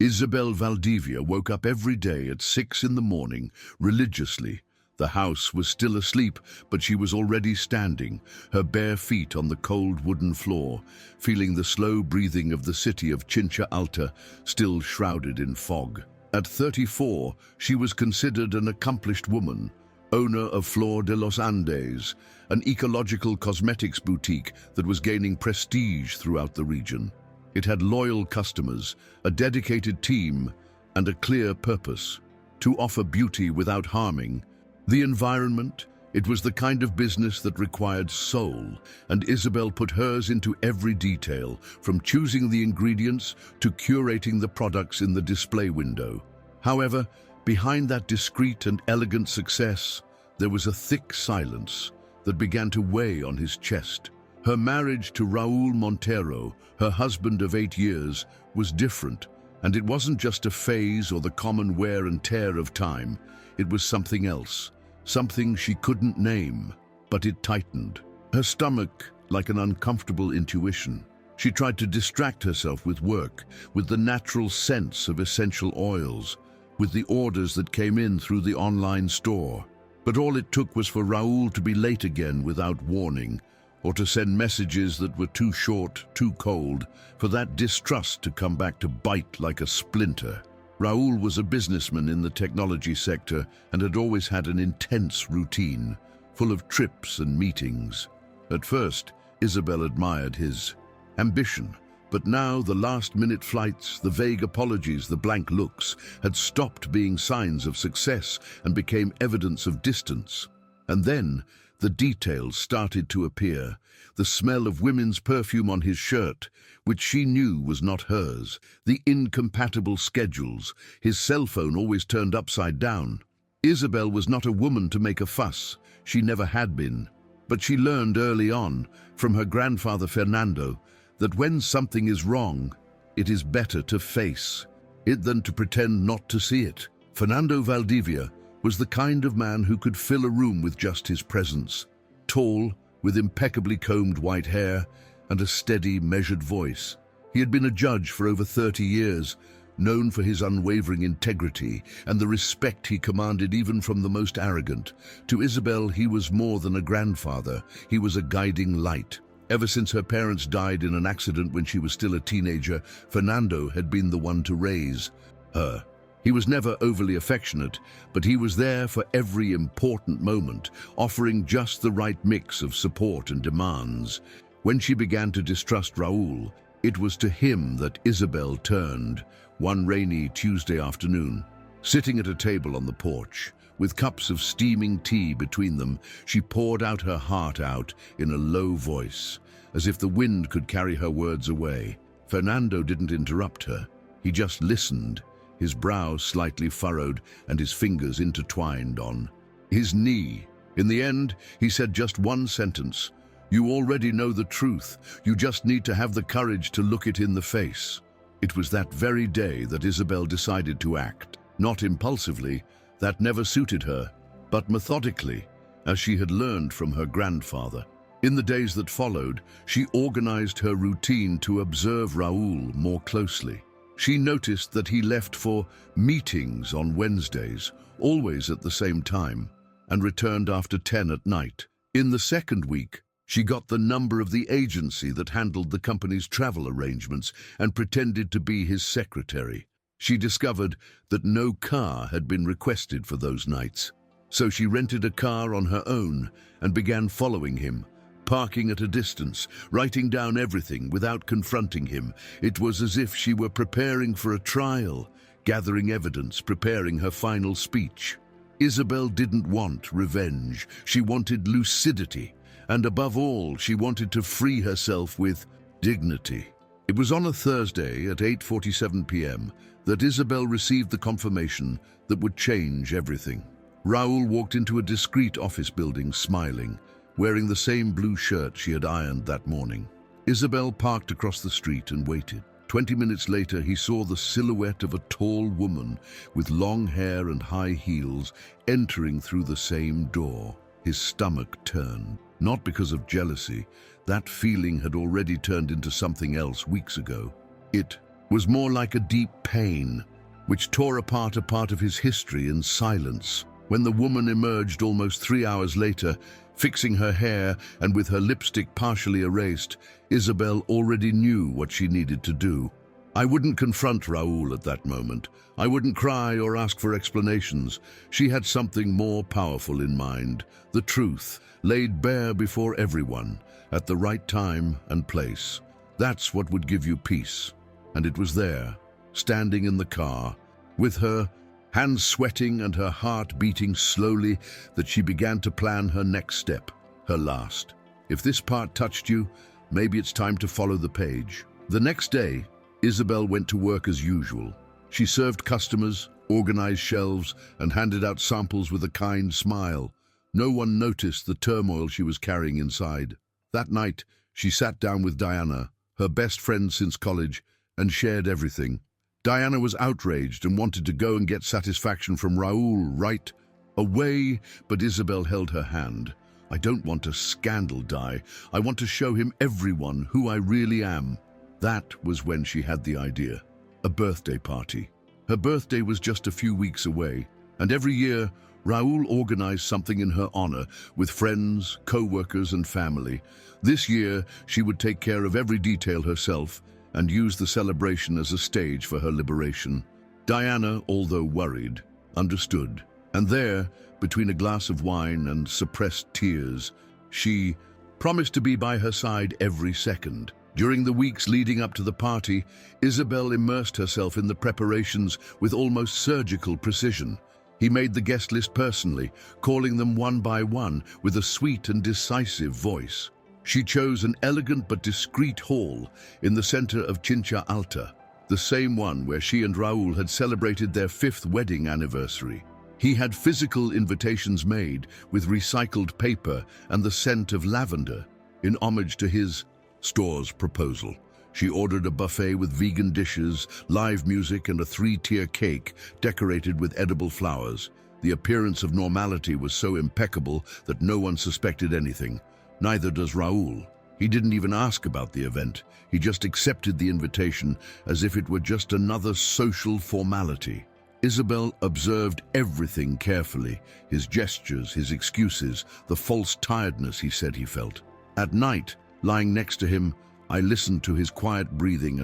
Isabel Valdivia woke up every day at 6 in the morning, religiously. The house was still asleep, but she was already standing, her bare feet on the cold wooden floor, feeling the slow breathing of the city of Chincha Alta, still shrouded in fog. At 34, she was considered an accomplished woman, owner of Flor de los Andes, an ecological cosmetics boutique that was gaining prestige throughout the region. It had loyal customers, a dedicated team, and a clear purpose: to offer beauty without harming. The environment, it was the kind of business that required soul, and Isabel put hers into every detail, from choosing the ingredients to curating the products in the display window. However, behind that discreet and elegant success, there was a thick silence that began to weigh on his chest. Her marriage to Raul Montero, her husband of 8 years, was different, and it wasn't just a phase or the common wear and tear of time. It was something else, something she couldn't name, but it tightened her stomach like an uncomfortable intuition. She tried to distract herself with work, with the natural sense of essential oils, with the orders that came in through the online store. But all it took was for Raul to be late again without warning, or to send messages that were too short, too cold, for that distrust to come back to bite like a splinter. Raul was a businessman in the technology sector and had always had an intense routine, full of trips and meetings. At first, Isabel admired his ambition, but now the last-minute flights, the vague apologies, the blank looks, had stopped being signs of success and became evidence of distance. And then, the details started to appear: the smell of women's perfume on his shirt, which she knew was not hers, the incompatible schedules, his cell phone always turned upside down. Isabel was not a woman to make a fuss. She never had been. But she learned early on, from her grandfather Fernando, that when something is wrong, it is better to face it than to pretend not to see it. Fernando Valdivia was the kind of man who could fill a room with just his presence. Tall, with impeccably combed white hair and a steady, measured voice. He had been a judge for over 30 years, known for his unwavering integrity and the respect he commanded even from the most arrogant. To Isabel, he was more than a grandfather. He was a guiding light. Ever since her parents died in an accident when she was still a teenager, Fernando had been the one to raise her. He was never overly affectionate, but he was there for every important moment, offering just the right mix of support and demands. When she began to distrust Raul, it was to him that Isabel turned, one rainy Tuesday afternoon. Sitting at a table on the porch, with cups of steaming tea between them, she poured out her heart out in a low voice, as if the wind could carry her words away. Fernando didn't interrupt her. He just listened, his brow slightly furrowed and his fingers intertwined on his knee. In the end, he said just one sentence: "You already know the truth. You just need to have the courage to look it in the face." It was that very day that Isabel decided to act, not impulsively, that never suited her, but methodically, as she had learned from her grandfather. In the days that followed, she organized her routine to observe Raul more closely. She noticed that he left for meetings on Wednesdays, always at the same time, and returned after 10 at night. In the second week, she got the number of the agency that handled the company's travel arrangements and pretended to be his secretary. She discovered that no car had been requested for those nights. So she rented a car on her own and began following him, parking at a distance, writing down everything without confronting him. It was as if she were preparing for a trial, gathering evidence, preparing her final speech. Isabel didn't want revenge. She wanted lucidity. And above all, she wanted to free herself with dignity. It was on a Thursday at 8:47 p.m. that Isabel received the confirmation that would change everything. Raul walked into a discreet office building, smiling, wearing the same blue shirt she had ironed that morning. Isabel parked across the street and waited. 20 minutes later, he saw the silhouette of a tall woman with long hair and high heels entering through the same door. His stomach turned. Not because of jealousy. That feeling had already turned into something else weeks ago. It was more like a deep pain, which tore apart a part of his history in silence. When the woman emerged almost 3 hours later, fixing her hair and with her lipstick partially erased, Isabel already knew what she needed to do. I wouldn't confront Raoul at that moment. I wouldn't cry or ask for explanations. She had something more powerful in mind, the truth, laid bare before everyone, at the right time and place. That's what would give you peace. And it was there, standing in the car, with her hands sweating and her heart beating slowly, that she began to plan her next step, her last. If this part touched you, maybe it's time to follow the page. The next day, Isabel went to work as usual. She served customers, organized shelves, and handed out samples with a kind smile. No one noticed the turmoil she was carrying inside. That night, she sat down with Diana, her best friend since college, and shared everything. Diana was outraged and wanted to go and get satisfaction from Raoul right away, but Isabel held her hand. I don't want a scandal, Di. I want to show him, everyone, who I really am. That was when she had the idea. A birthday party. Her birthday was just a few weeks away, and every year, Raoul organized something in her honor with friends, co-workers, and family. This year, she would take care of every detail herself and use the celebration as a stage for her liberation. Diana, although worried, understood. And there, between a glass of wine and suppressed tears, she promised to be by her side every second. During the weeks leading up to the party, Isabel immersed herself in the preparations with almost surgical precision. He made the guest list personally, calling them one by one with a sweet and decisive voice. She chose an elegant but discreet hall in the center of Cincha Alta, the same one where she and Raoul had celebrated their 5th wedding anniversary. He had physical invitations made with recycled paper and the scent of lavender in homage to his store's proposal. She ordered a buffet with vegan dishes, live music, and a 3-tier cake decorated with edible flowers. The appearance of normality was so impeccable that no one suspected anything. Neither does Raoul. He didn't even ask about the event. He just accepted the invitation as if it were just another social formality. Isabel observed everything carefully, his gestures, his excuses, the false tiredness he said he felt. At night, lying next to him, I listened to his quiet breathing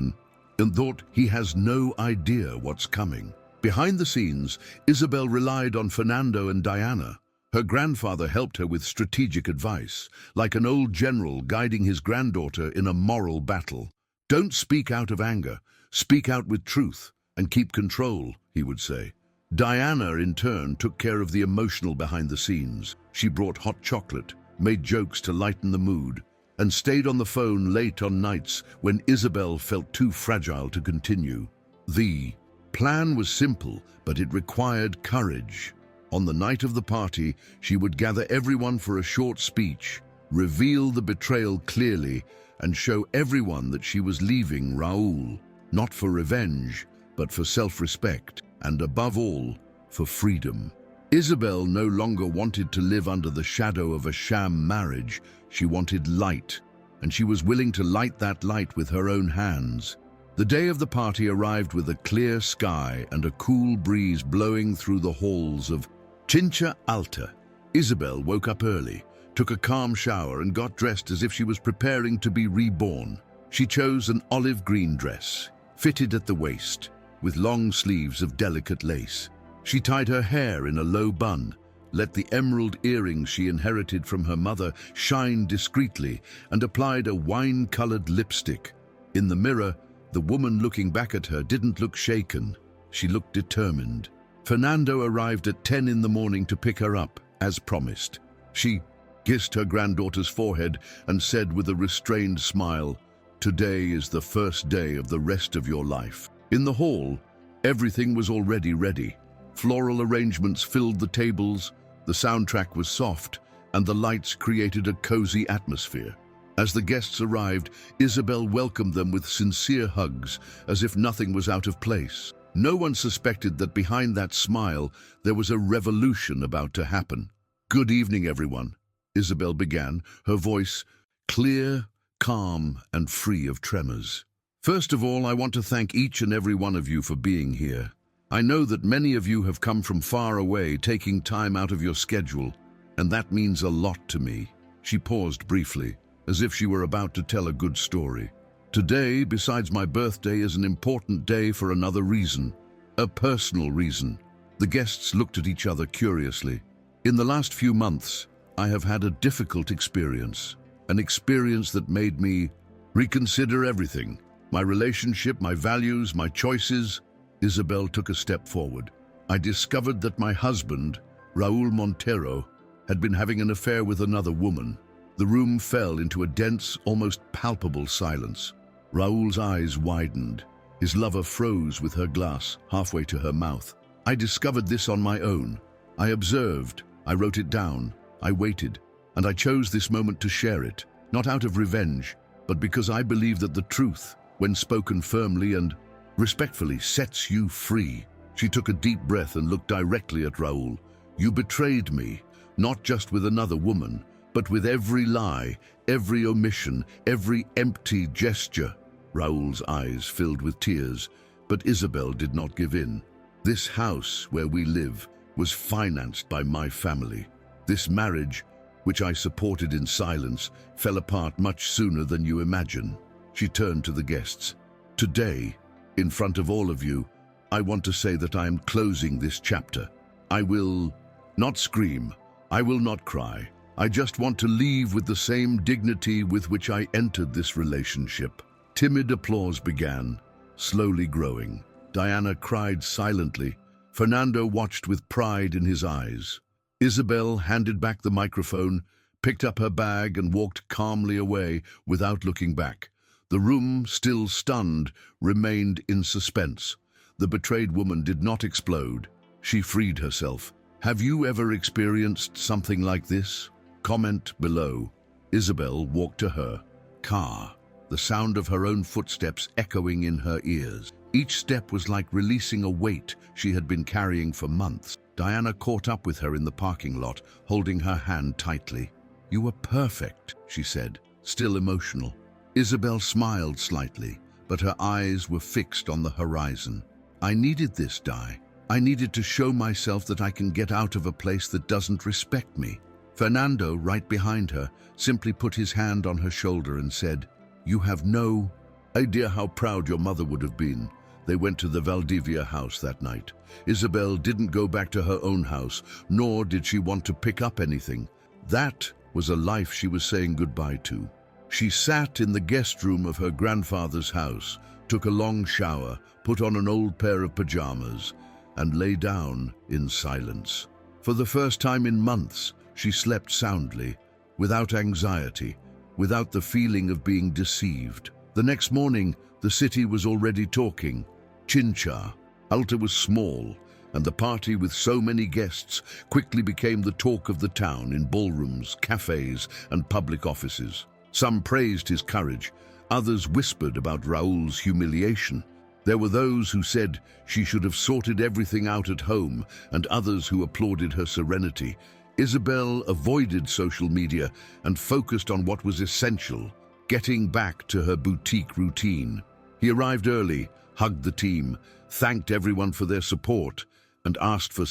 and thought, he has no idea what's coming. Behind the scenes, Isabel relied on Fernando and Diana. Her grandfather helped her with strategic advice, like an old general guiding his granddaughter in a moral battle. Don't speak out of anger, speak out with truth, and keep control, he would say. Diana, in turn, took care of the emotional behind the scenes. She brought hot chocolate, made jokes to lighten the mood, and stayed on the phone late on nights when Isabel felt too fragile to continue. The plan was simple, but it required courage. On the night of the party, she would gather everyone for a short speech, reveal the betrayal clearly, and show everyone that she was leaving Raoul, not for revenge, but for self-respect, and above all, for freedom. Isabel no longer wanted to live under the shadow of a sham marriage. She wanted light, and she was willing to light that light with her own hands. The day of the party arrived with a clear sky and a cool breeze blowing through the halls of Cincha Alta. Isabel woke up early, took a calm shower, and got dressed as if she was preparing to be reborn. She chose an olive green dress, fitted at the waist, with long sleeves of delicate lace. She tied her hair in a low bun, let the emerald earrings she inherited from her mother shine discreetly, and applied a wine-colored lipstick. In the mirror, the woman looking back at her didn't look shaken. She looked determined. Fernando arrived at 10 in the morning to pick her up, as promised. She kissed her granddaughter's forehead and said with a restrained smile, "Today is the first day of the rest of your life." In the hall, everything was already ready. Floral arrangements filled the tables, the soundtrack was soft, and the lights created a cozy atmosphere. As the guests arrived, Isabel welcomed them with sincere hugs, as if nothing was out of place. No one suspected that behind that smile there was a revolution about to happen. "Good evening, everyone," Isabel began, her voice clear, calm, and free of tremors. First of all, I want to thank each and every one of you for being here. I know that many of you have come from far away, taking time out of your schedule, and that means a lot to me. She paused briefly, as if she were about to tell a good story. Today, besides my birthday, is an important day for another reason, a personal reason. The guests looked at each other curiously. In the last few months, I have had a difficult experience, an experience that made me reconsider everything. My relationship, my values, my choices. Isabel took a step forward. I discovered that my husband, Raul Montero, had been having an affair with another woman. The room fell into a dense, almost palpable silence. Raul's eyes widened. His lover froze with her glass, halfway to her mouth. I discovered this on my own. I observed, I wrote it down, I waited, and I chose this moment to share it, not out of revenge, but because I believe that the truth, when spoken firmly and respectfully, sets you free. She took a deep breath and looked directly at Raul. You betrayed me, not just with another woman, but with every lie, every omission, every empty gesture. Raul's eyes filled with tears, but Isabel did not give in. This house where we live was financed by my family. This marriage, which I supported in silence, fell apart much sooner than you imagine. She turned to the guests. Today, in front of all of you, I want to say that I am closing this chapter. I will not scream. I will not cry. I just want to leave with the same dignity with which I entered this relationship. Timid applause began, slowly growing. Diana cried silently. Fernando watched with pride in his eyes. Isabel handed back the microphone, picked up her bag and walked calmly away without looking back. The room, still stunned, remained in suspense. The betrayed woman did not explode. She freed herself. Have you ever experienced something like this? Comment below. Isabel walked to her car, the sound of her own footsteps echoing in her ears. Each step was like releasing a weight she had been carrying for months. Diana caught up with her in the parking lot, holding her hand tightly. You were perfect, she said, still emotional. Isabel smiled slightly, but her eyes were fixed on the horizon. I needed this, Di. I needed to show myself that I can get out of a place that doesn't respect me. Fernando, right behind her, simply put his hand on her shoulder and said, You have no idea how proud your mother would have been. They went to the Valdivia house that night. Isabel didn't go back to her own house, nor did she want to pick up anything. That was a life she was saying goodbye to. She sat in the guest room of her grandfather's house, took a long shower, put on an old pair of pajamas, and lay down in silence. For the first time in months, she slept soundly, without anxiety, without the feeling of being deceived. The next morning, the city was already talking. Chincha. Alta was small, and the party with so many guests quickly became the talk of the town in ballrooms, cafes, and public offices. Some praised his courage, others whispered about Raul's humiliation. There were those who said she should have sorted everything out at home, and others who applauded her serenity. Isabel avoided social media and focused on what was essential, getting back to her boutique routine. He arrived early, hugged the team, thanked everyone for their support, and asked for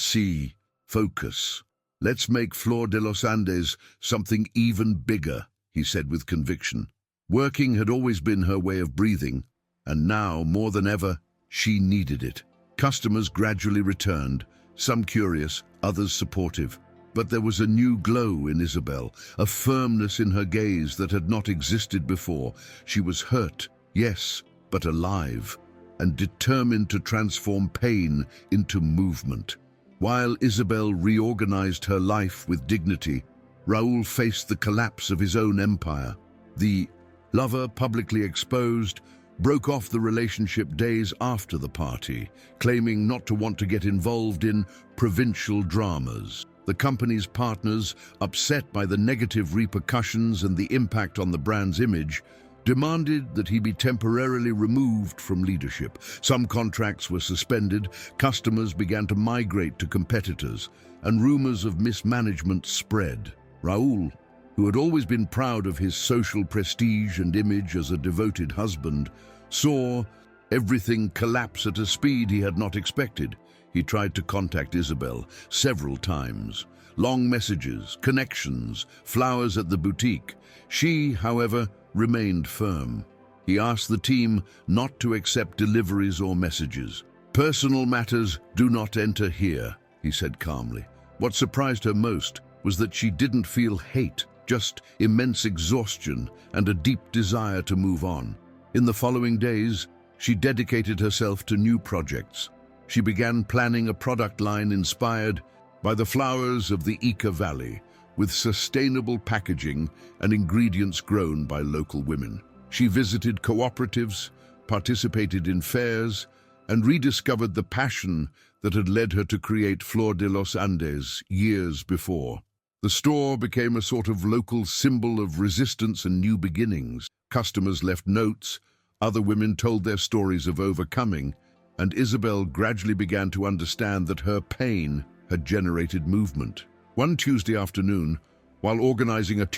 focus. Let's make Flor de los Andes something even bigger, he said with conviction. Working had always been her way of breathing, and now, more than ever, she needed it. Customers gradually returned, some curious, others supportive. But there was a new glow in Isabel, a firmness in her gaze that had not existed before. She was hurt, yes, but alive, and determined to transform pain into movement. While Isabel reorganized her life with dignity, Raul faced the collapse of his own empire. The lover, publicly exposed, broke off the relationship days after the party, claiming not to want to get involved in provincial dramas. The company's partners, upset by the negative repercussions and the impact on the brand's image, demanded that he be temporarily removed from leadership. Some contracts were suspended, customers began to migrate to competitors, and rumors of mismanagement spread. Raul, who had always been proud of his social prestige and image as a devoted husband, saw everything collapse at a speed he had not expected. He tried to contact Isabel several times. Long messages, connections, flowers at the boutique. She, however, remained firm. He asked the team not to accept deliveries or messages. "Personal matters do not enter here," he said calmly. What surprised her most was that she didn't feel hate, just immense exhaustion and a deep desire to move on. In the following days, she dedicated herself to new projects. She began planning a product line inspired by the flowers of the Ica Valley, with sustainable packaging and ingredients grown by local women. She visited cooperatives, participated in fairs, and rediscovered the passion that had led her to create Flor de los Andes years before. The store became a sort of local symbol of resistance and new beginnings. Customers left notes, other women told their stories of overcoming, and Isabel gradually began to understand that her pain had generated movement. One Tuesday afternoon, while organizing a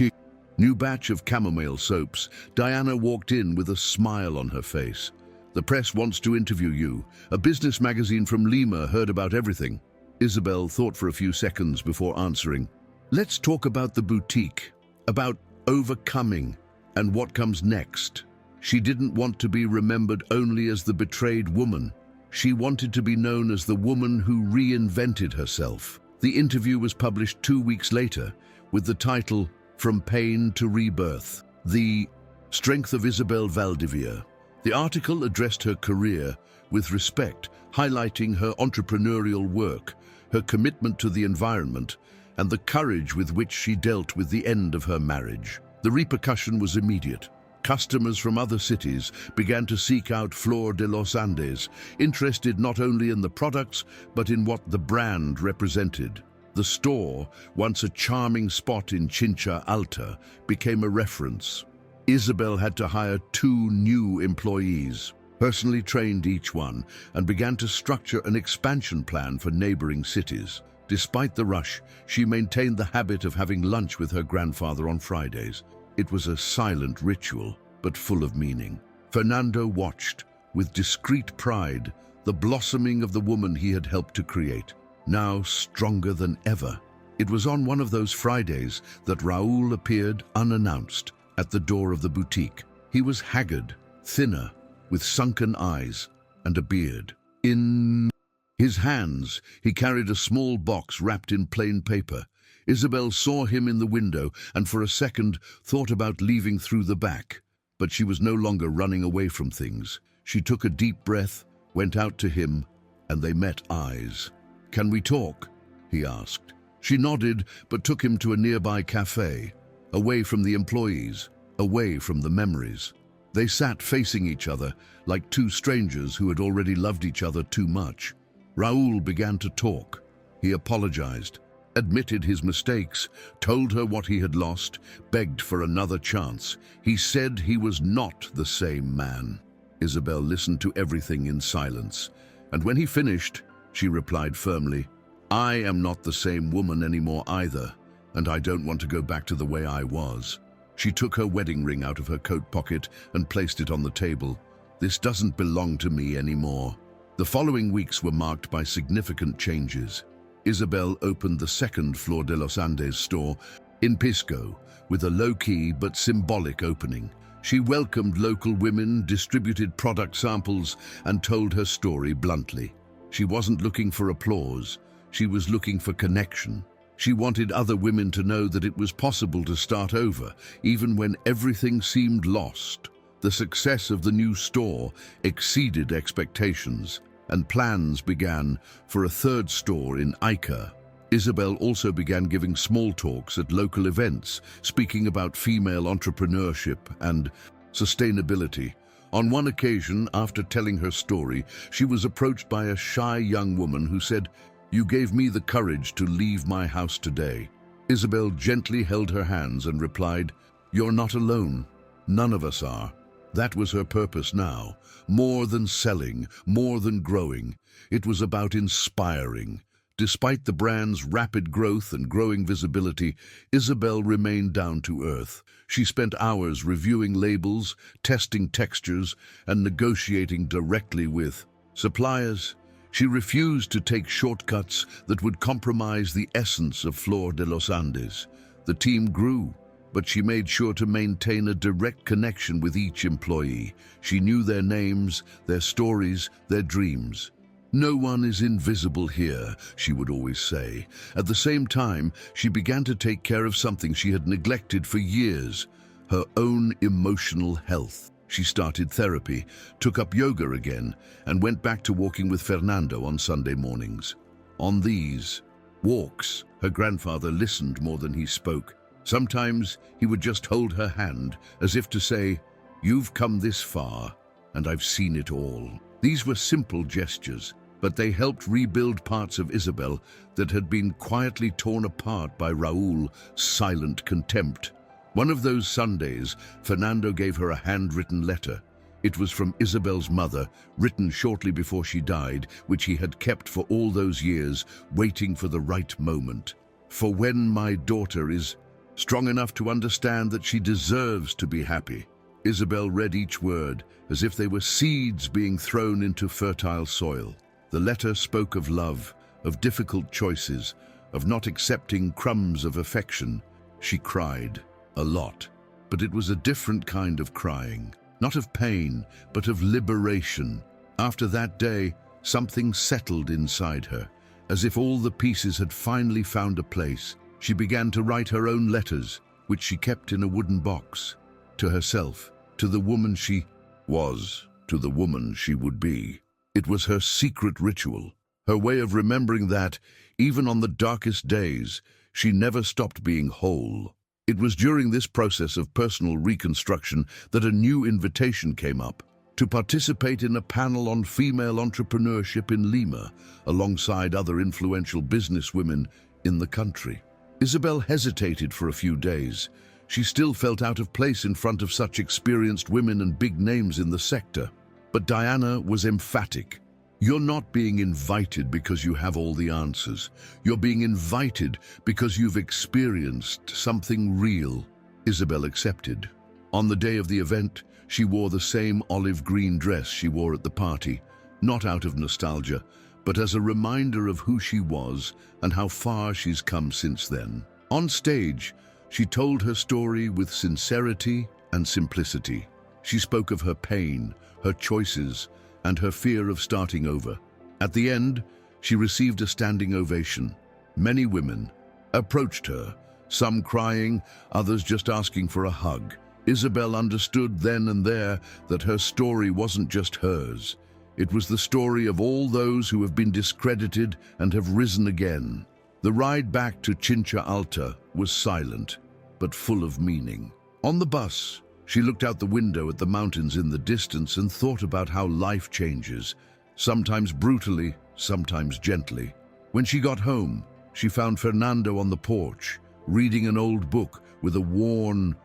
new batch of chamomile soaps, Diana walked in with a smile on her face. "The press wants to interview you. A business magazine from Lima heard about everything." Isabel thought for a few seconds before answering. "Let's talk about the boutique, about overcoming, and what comes next." She didn't want to be remembered only as the betrayed woman. She wanted to be known as the woman who reinvented herself. The interview was published 2 weeks later with the title "From Pain to Rebirth: The Strength of Isabel Valdivia." The article addressed her career with respect, highlighting her entrepreneurial work, her commitment to the environment, and the courage with which she dealt with the end of her marriage. The repercussion was immediate. Customers from other cities began to seek out Flor de los Andes, interested not only in the products, but in what the brand represented. The store, once a charming spot in Chincha Alta, became a reference. Isabel had to hire 2 new employees, personally trained each one, and began to structure an expansion plan for neighboring cities. Despite the rush, she maintained the habit of having lunch with her grandfather on Fridays. It was a silent ritual, but full of meaning. Fernando watched, with discreet pride, the blossoming of the woman he had helped to create, now stronger than ever. It was on one of those Fridays that Raúl appeared unannounced at the door of the boutique. He was haggard, thinner, with sunken eyes and a beard. In his hands, he carried a small box wrapped in plain paper. Isabel saw him in the window and for a second thought about leaving through the back. But she was no longer running away from things. She took a deep breath, went out to him, and they met eyes. "Can we talk?" he asked. She nodded, but took him to a nearby cafe, away from the employees, away from the memories. They sat facing each other, like 2 strangers who had already loved each other too much. Raúl began to talk. He apologized, admitted his mistakes, told her what he had lost, begged for another chance. He said he was not the same man. Isabel listened to everything in silence, and when he finished, she replied firmly, "I am not the same woman anymore either, and I don't want to go back to the way I was." She took her wedding ring out of her coat pocket and placed it on the table. "This doesn't belong to me anymore." The following weeks were marked by significant changes. Isabel opened the second Flor de los Andes store in Pisco with a low-key but symbolic opening. She welcomed local women, distributed product samples, and told her story bluntly. She wasn't looking for applause. She was looking for connection. She wanted other women to know that it was possible to start over, even when everything seemed lost. The success of the new store exceeded expectations, and plans began for a 3rd store in Ica. Isabel also began giving small talks at local events, speaking about female entrepreneurship and sustainability. On one occasion, after telling her story, she was approached by a shy young woman who said, "You gave me the courage to leave my house today." Isabel gently held her hands and replied, "You're not alone. None of us are." That was her purpose now. More than selling, more than growing. It was about inspiring, Despite the brand's rapid growth and growing visibility, Isabel remained down to earth. She spent hours reviewing labels, testing textures, and negotiating directly with suppliers. She refused to take shortcuts that would compromise the essence of Flor de los Andes. The team grew, but she made sure to maintain a direct connection with each employee. She knew their names, their stories, their dreams. "No one is invisible here," she would always say. At the same time, she began to take care of something she had neglected for years: her own emotional health. She started therapy, took up yoga again, and went back to walking with Fernando on Sunday mornings. On these walks, her grandfather listened more than he spoke. Sometimes he would just hold her hand, as if to say, "You've come this far, and I've seen it all." These were simple gestures, but they helped rebuild parts of Isabel that had been quietly torn apart by Raúl's silent contempt. One of those Sundays, Fernando gave her a handwritten letter. It was from Isabel's mother, written shortly before she died, which he had kept for all those years, waiting for the right moment. "For when my daughter is strong enough to understand that she deserves to be happy." Isabel read each word as if they were seeds being thrown into fertile soil. The letter spoke of love, of difficult choices, of not accepting crumbs of affection. She cried a lot, but it was a different kind of crying, not of pain, but of liberation. After that day, something settled inside her, as if all the pieces had finally found a place. She began to write her own letters, which she kept in a wooden box, to herself, to the woman she was, to the woman she would be. It was her secret ritual, her way of remembering that, even on the darkest days, she never stopped being whole. It was during this process of personal reconstruction that a new invitation came up: to participate in a panel on female entrepreneurship in Lima, alongside other influential businesswomen in the country. Isabel hesitated for a few days. She still felt out of place in front of such experienced women and big names in the sector. But Diana was emphatic. "You're not being invited because you have all the answers. You're being invited because you've experienced something real." Isabel accepted. On the day of the event, she wore the same olive green dress she wore at the party, not out of nostalgia, but as a reminder of who she was and how far she's come since then. On stage, she told her story with sincerity and simplicity. She spoke of her pain, her choices, and her fear of starting over. At the end, she received a standing ovation. Many women approached her, some crying, others just asking for a hug. Isabel understood then and there that her story wasn't just hers. It was the story of all those who have been discredited and have risen again. The ride back to Chincha Alta was silent, but full of meaning. On the bus, she looked out the window at the mountains in the distance and thought about how life changes, sometimes brutally, sometimes gently. When she got home, she found Fernando on the porch, reading an old book with a worn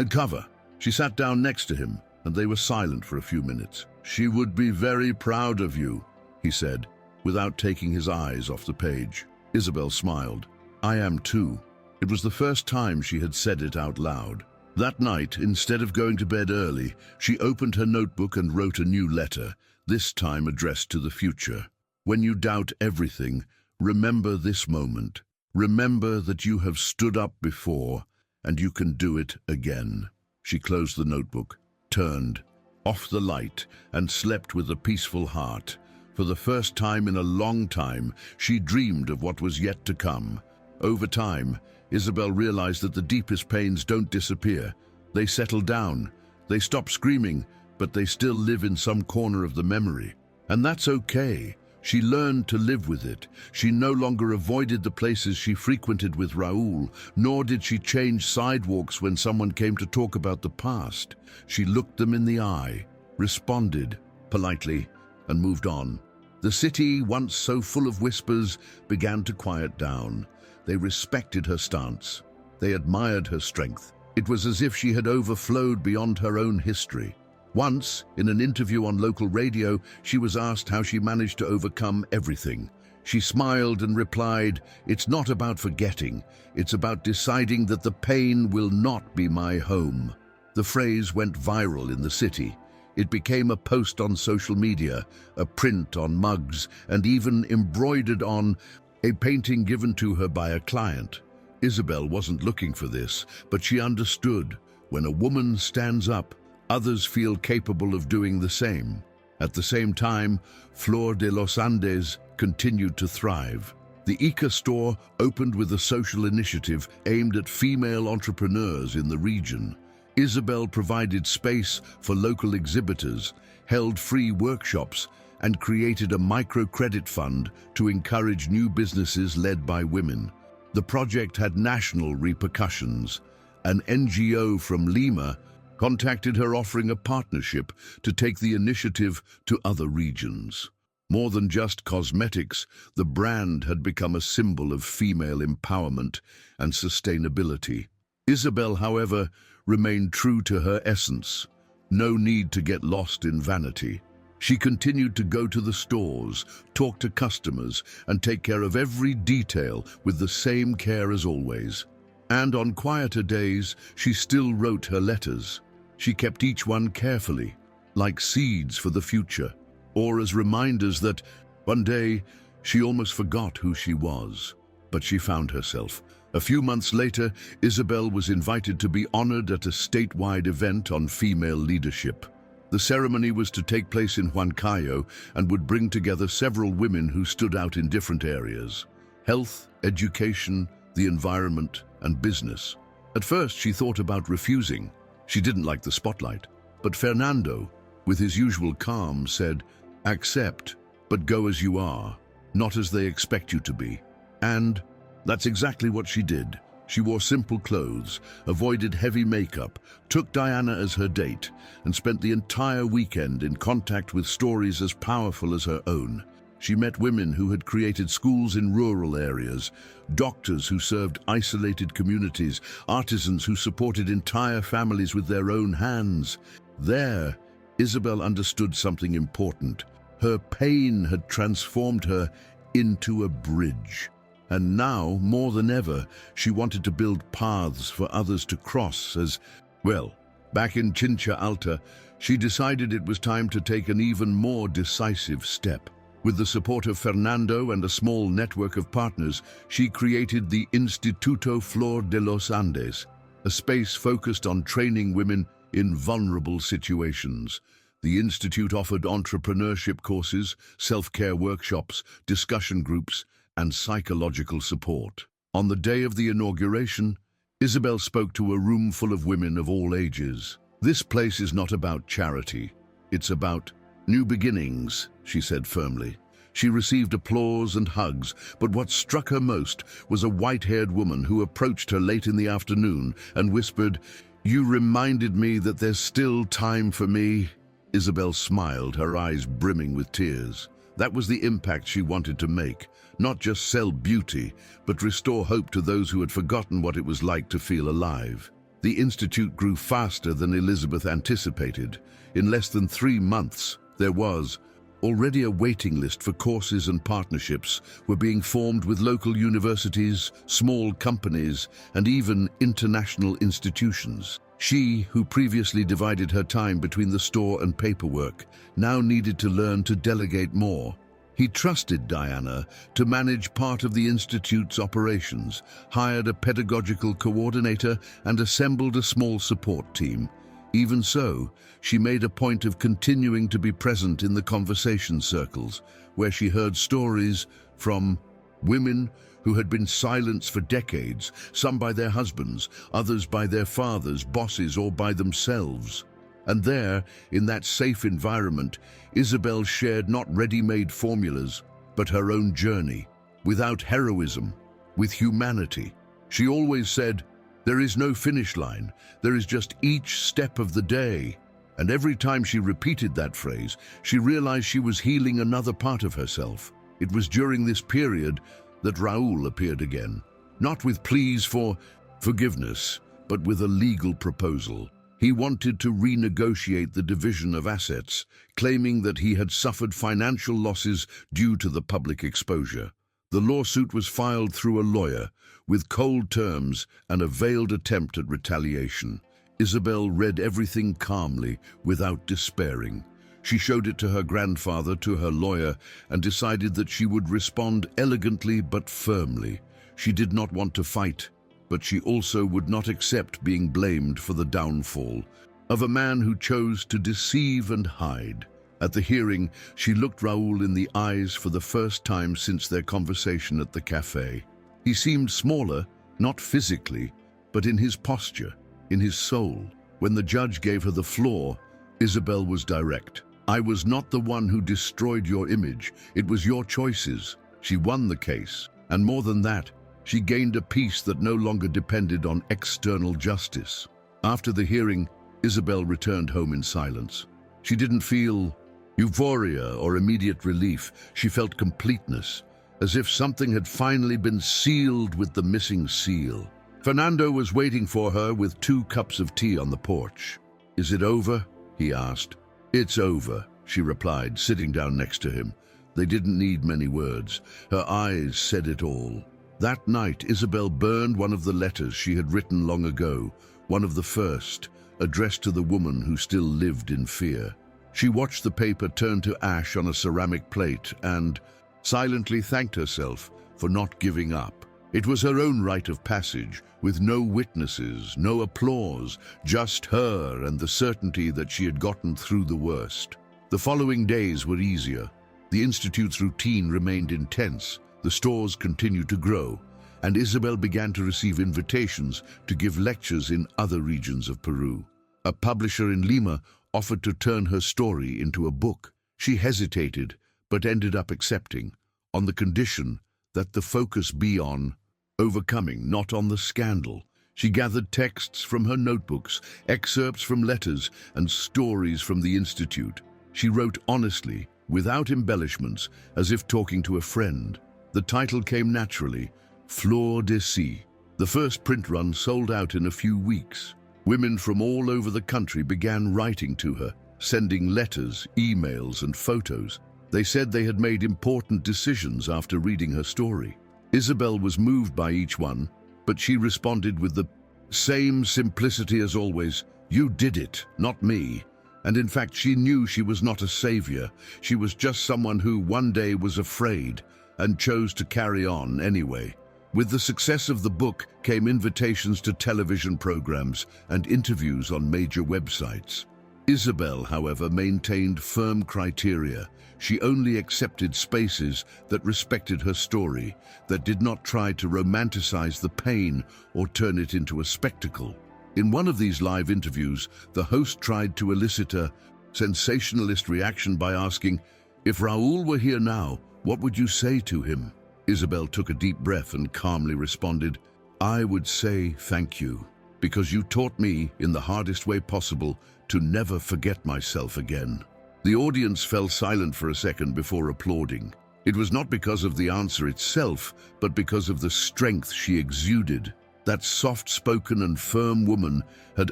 cover. She sat down next to him, and they were silent for a few minutes. "She would be very proud of you," he said, without taking his eyes off the page. Isabel smiled. "I am too." It was the first time she had said it out loud. That night, instead of going to bed early, she opened her notebook and wrote a new letter, this time addressed to the future. "When you doubt everything, remember this moment. Remember that you have stood up before, and you can do it again." She closed the notebook, turned off the light, and slept with a peaceful heart. For the first time in a long time, she dreamed of what was yet to come. Over time, Isabel realized that the deepest pains don't disappear. They settle down. They stop screaming, but they still live in some corner of the memory. And that's okay. She learned to live with it. She no longer avoided the places she frequented with Raúl, nor did she change sidewalks when someone came to talk about the past. She looked them in the eye, responded politely, and moved on. The city, once so full of whispers, began to quiet down. They respected her stance. They admired her strength. It was as if she had overflowed beyond her own history. Once, in an interview on local radio, she was asked how she managed to overcome everything. She smiled and replied, "It's not about forgetting, it's about deciding that the pain will not be my home." The phrase went viral in the city. It became a post on social media, a print on mugs, and even embroidered on a painting given to her by a client. Isabel wasn't looking for this, but she understood. When a woman stands up, others feel capable of doing the same. At the same time, Flor de los Andes continued to thrive. The Ica store opened with a social initiative aimed at female entrepreneurs in the region. Isabel provided space for local exhibitors, held free workshops, and created a microcredit fund to encourage new businesses led by women. The project had national repercussions. An NGO from Lima contacted her offering a partnership to take the initiative to other regions. More than just cosmetics, the brand had become a symbol of female empowerment and sustainability. Isabel, however, remained true to her essence. No need to get lost in vanity. She continued to go to the stores, talk to customers, and take care of every detail with the same care as always. And on quieter days, she still wrote her letters. She kept each one carefully, like seeds for the future, or as reminders that one day she almost forgot who she was. But she found herself. A few months later, Isabel was invited to be honored at a statewide event on female leadership. The ceremony was to take place in Huancayo and would bring together several women who stood out in different areas: health, education, the environment, and business. At first, she thought about refusing. She didn't like the spotlight. But Fernando, with his usual calm, said, "Accept, but go as you are, not as they expect you to be." And that's exactly what she did. She wore simple clothes, avoided heavy makeup, took Diana as her date, and spent the entire weekend in contact with stories as powerful as her own. She met women who had created schools in rural areas, doctors who served isolated communities, artisans who supported entire families with their own hands. There, Isabel understood something important. Her pain had transformed her into a bridge. And now, more than ever, she wanted to build paths for others to cross as, well, back in Chincha Alta, she decided it was time to take an even more decisive step. With the support of Fernando and a small network of partners, she created the Instituto Flor de los Andes, a space focused on training women in vulnerable situations. The institute offered entrepreneurship courses, self-care workshops, discussion groups, and psychological support. On the day of the inauguration, Isabel spoke to a room full of women of all ages. "This place is not about charity. It's about new beginnings," she said firmly. She received applause and hugs, but what struck her most was a white-haired woman who approached her late in the afternoon and whispered, "You reminded me that there's still time for me." Isabel smiled, her eyes brimming with tears. That was the impact she wanted to make. Not just sell beauty, but restore hope to those who had forgotten what it was like to feel alive. The institute grew faster than Elizabeth anticipated. In less than 3 months, there was already a waiting list for courses, and partnerships were being formed with local universities, small companies, and even international institutions. She, who previously divided her time between the store and paperwork, now needed to learn to delegate more. He trusted Diana to manage part of the institute's operations, hired a pedagogical coordinator, and assembled a small support team. Even so, she made a point of continuing to be present in the conversation circles, where she heard stories from women who had been silenced for decades, some by their husbands, others by their fathers, bosses, or by themselves. And there, in that safe environment, Isabel shared not ready-made formulas, but her own journey, without heroism, with humanity. She always said, "There is no finish line, there is just each step of the day." And every time she repeated that phrase, she realized she was healing another part of herself. It was during this period that Raúl appeared again, not with pleas for forgiveness, but with a legal proposal. He wanted to renegotiate the division of assets, claiming that he had suffered financial losses due to the public exposure. The lawsuit was filed through a lawyer, with cold terms and a veiled attempt at retaliation. Isabel read everything calmly, without despairing. She showed it to her grandfather, to her lawyer, and decided that she would respond elegantly but firmly. She did not want to fight, but she also would not accept being blamed for the downfall of a man who chose to deceive and hide. At the hearing, she looked Raoul in the eyes for the first time since their conversation at the cafe. He seemed smaller, not physically, but in his posture, in his soul. When the judge gave her the floor, Isabel was direct. "I was not the one who destroyed your image. It was your choices." She won the case, and more than that, she gained a peace that no longer depended on external justice. After the hearing, Isabel returned home in silence. She didn't feel euphoria or immediate relief. She felt completeness, as if something had finally been sealed with the missing seal. Fernando was waiting for her with 2 cups of tea on the porch. "Is it over?" he asked. "It's over," she replied, sitting down next to him. They didn't need many words. Her eyes said it all. That night, Isabel burned one of the letters she had written long ago, one of the first, addressed to the woman who still lived in fear. She watched the paper turn to ash on a ceramic plate and silently thanked herself for not giving up. It was her own rite of passage, with no witnesses, no applause, just her and the certainty that she had gotten through the worst. The following days were easier. The Institute's routine remained intense. The stores continued to grow, and Isabel began to receive invitations to give lectures in other regions of Peru. A publisher in Lima offered to turn her story into a book. She hesitated, but ended up accepting, on the condition that the focus be on overcoming, not on the scandal. She gathered texts from her notebooks, excerpts from letters, and stories from the Institute. She wrote honestly, without embellishments, as if talking to a friend. The title came naturally, Flor de Si. The first print run sold out in a few weeks. Women from all over the country began writing to her, sending letters, emails, and photos. They said they had made important decisions after reading her story. Isabel was moved by each one, but she responded with the same simplicity as always. "You did it, not me." And in fact, she knew she was not a savior. She was just someone who one day was afraid and chose to carry on anyway. With the success of the book came invitations to television programs and interviews on major websites. Isabel, however, maintained firm criteria. She only accepted spaces that respected her story, that did not try to romanticize the pain or turn it into a spectacle. In one of these live interviews, the host tried to elicit a sensationalist reaction by asking, "If Raoul were here now, what would you say to him?" Isabel took a deep breath and calmly responded, "I would say thank you, because you taught me, in the hardest way possible, to never forget myself again." The audience fell silent for a second before applauding. It was not because of the answer itself, but because of the strength she exuded. That soft-spoken and firm woman had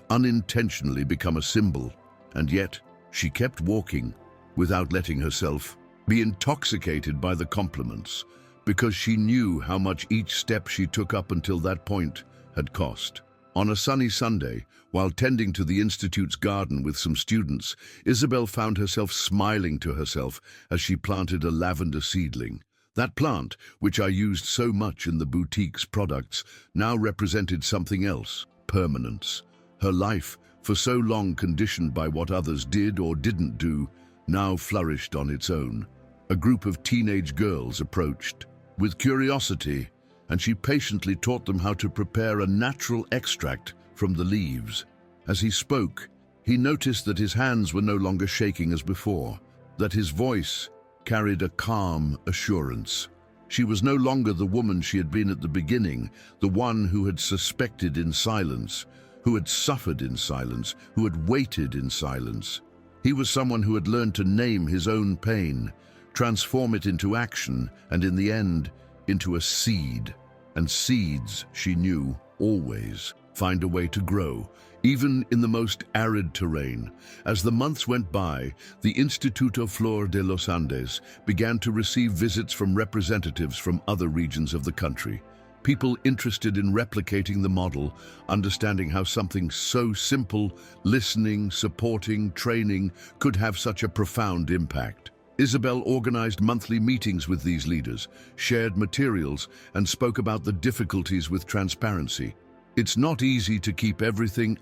unintentionally become a symbol, and yet she kept walking without letting herself be intoxicated by the compliments, because she knew how much each step she took up until that point had cost. On a sunny Sunday, while tending to the Institute's garden with some students, Isabel found herself smiling to herself as she planted a lavender seedling. That plant, which I used so much in the boutique's products, now represented something else: permanence. Her life, for so long conditioned by what others did or didn't do, now flourished on its own. A group of teenage girls approached with curiosity, and she patiently taught them how to prepare a natural extract from the leaves. As he spoke, he noticed that his hands were no longer shaking as before, that his voice carried a calm assurance. She was no longer the woman she had been at the beginning, the one who had suspected in silence, who had suffered in silence, who had waited in silence. He was someone who had learned to name his own pain, transform it into action, and in the end, into a seed. And seeds, she knew, always find a way to grow, even in the most arid terrain. As the months went by, the Instituto Flor de los Andes began to receive visits from representatives from other regions of the country. People interested in replicating the model, understanding how something so simple, listening, supporting, training, could have such a profound impact. Isabel organized monthly meetings with these leaders, shared materials, and spoke about the difficulties with transparency. It's not easy to keep everything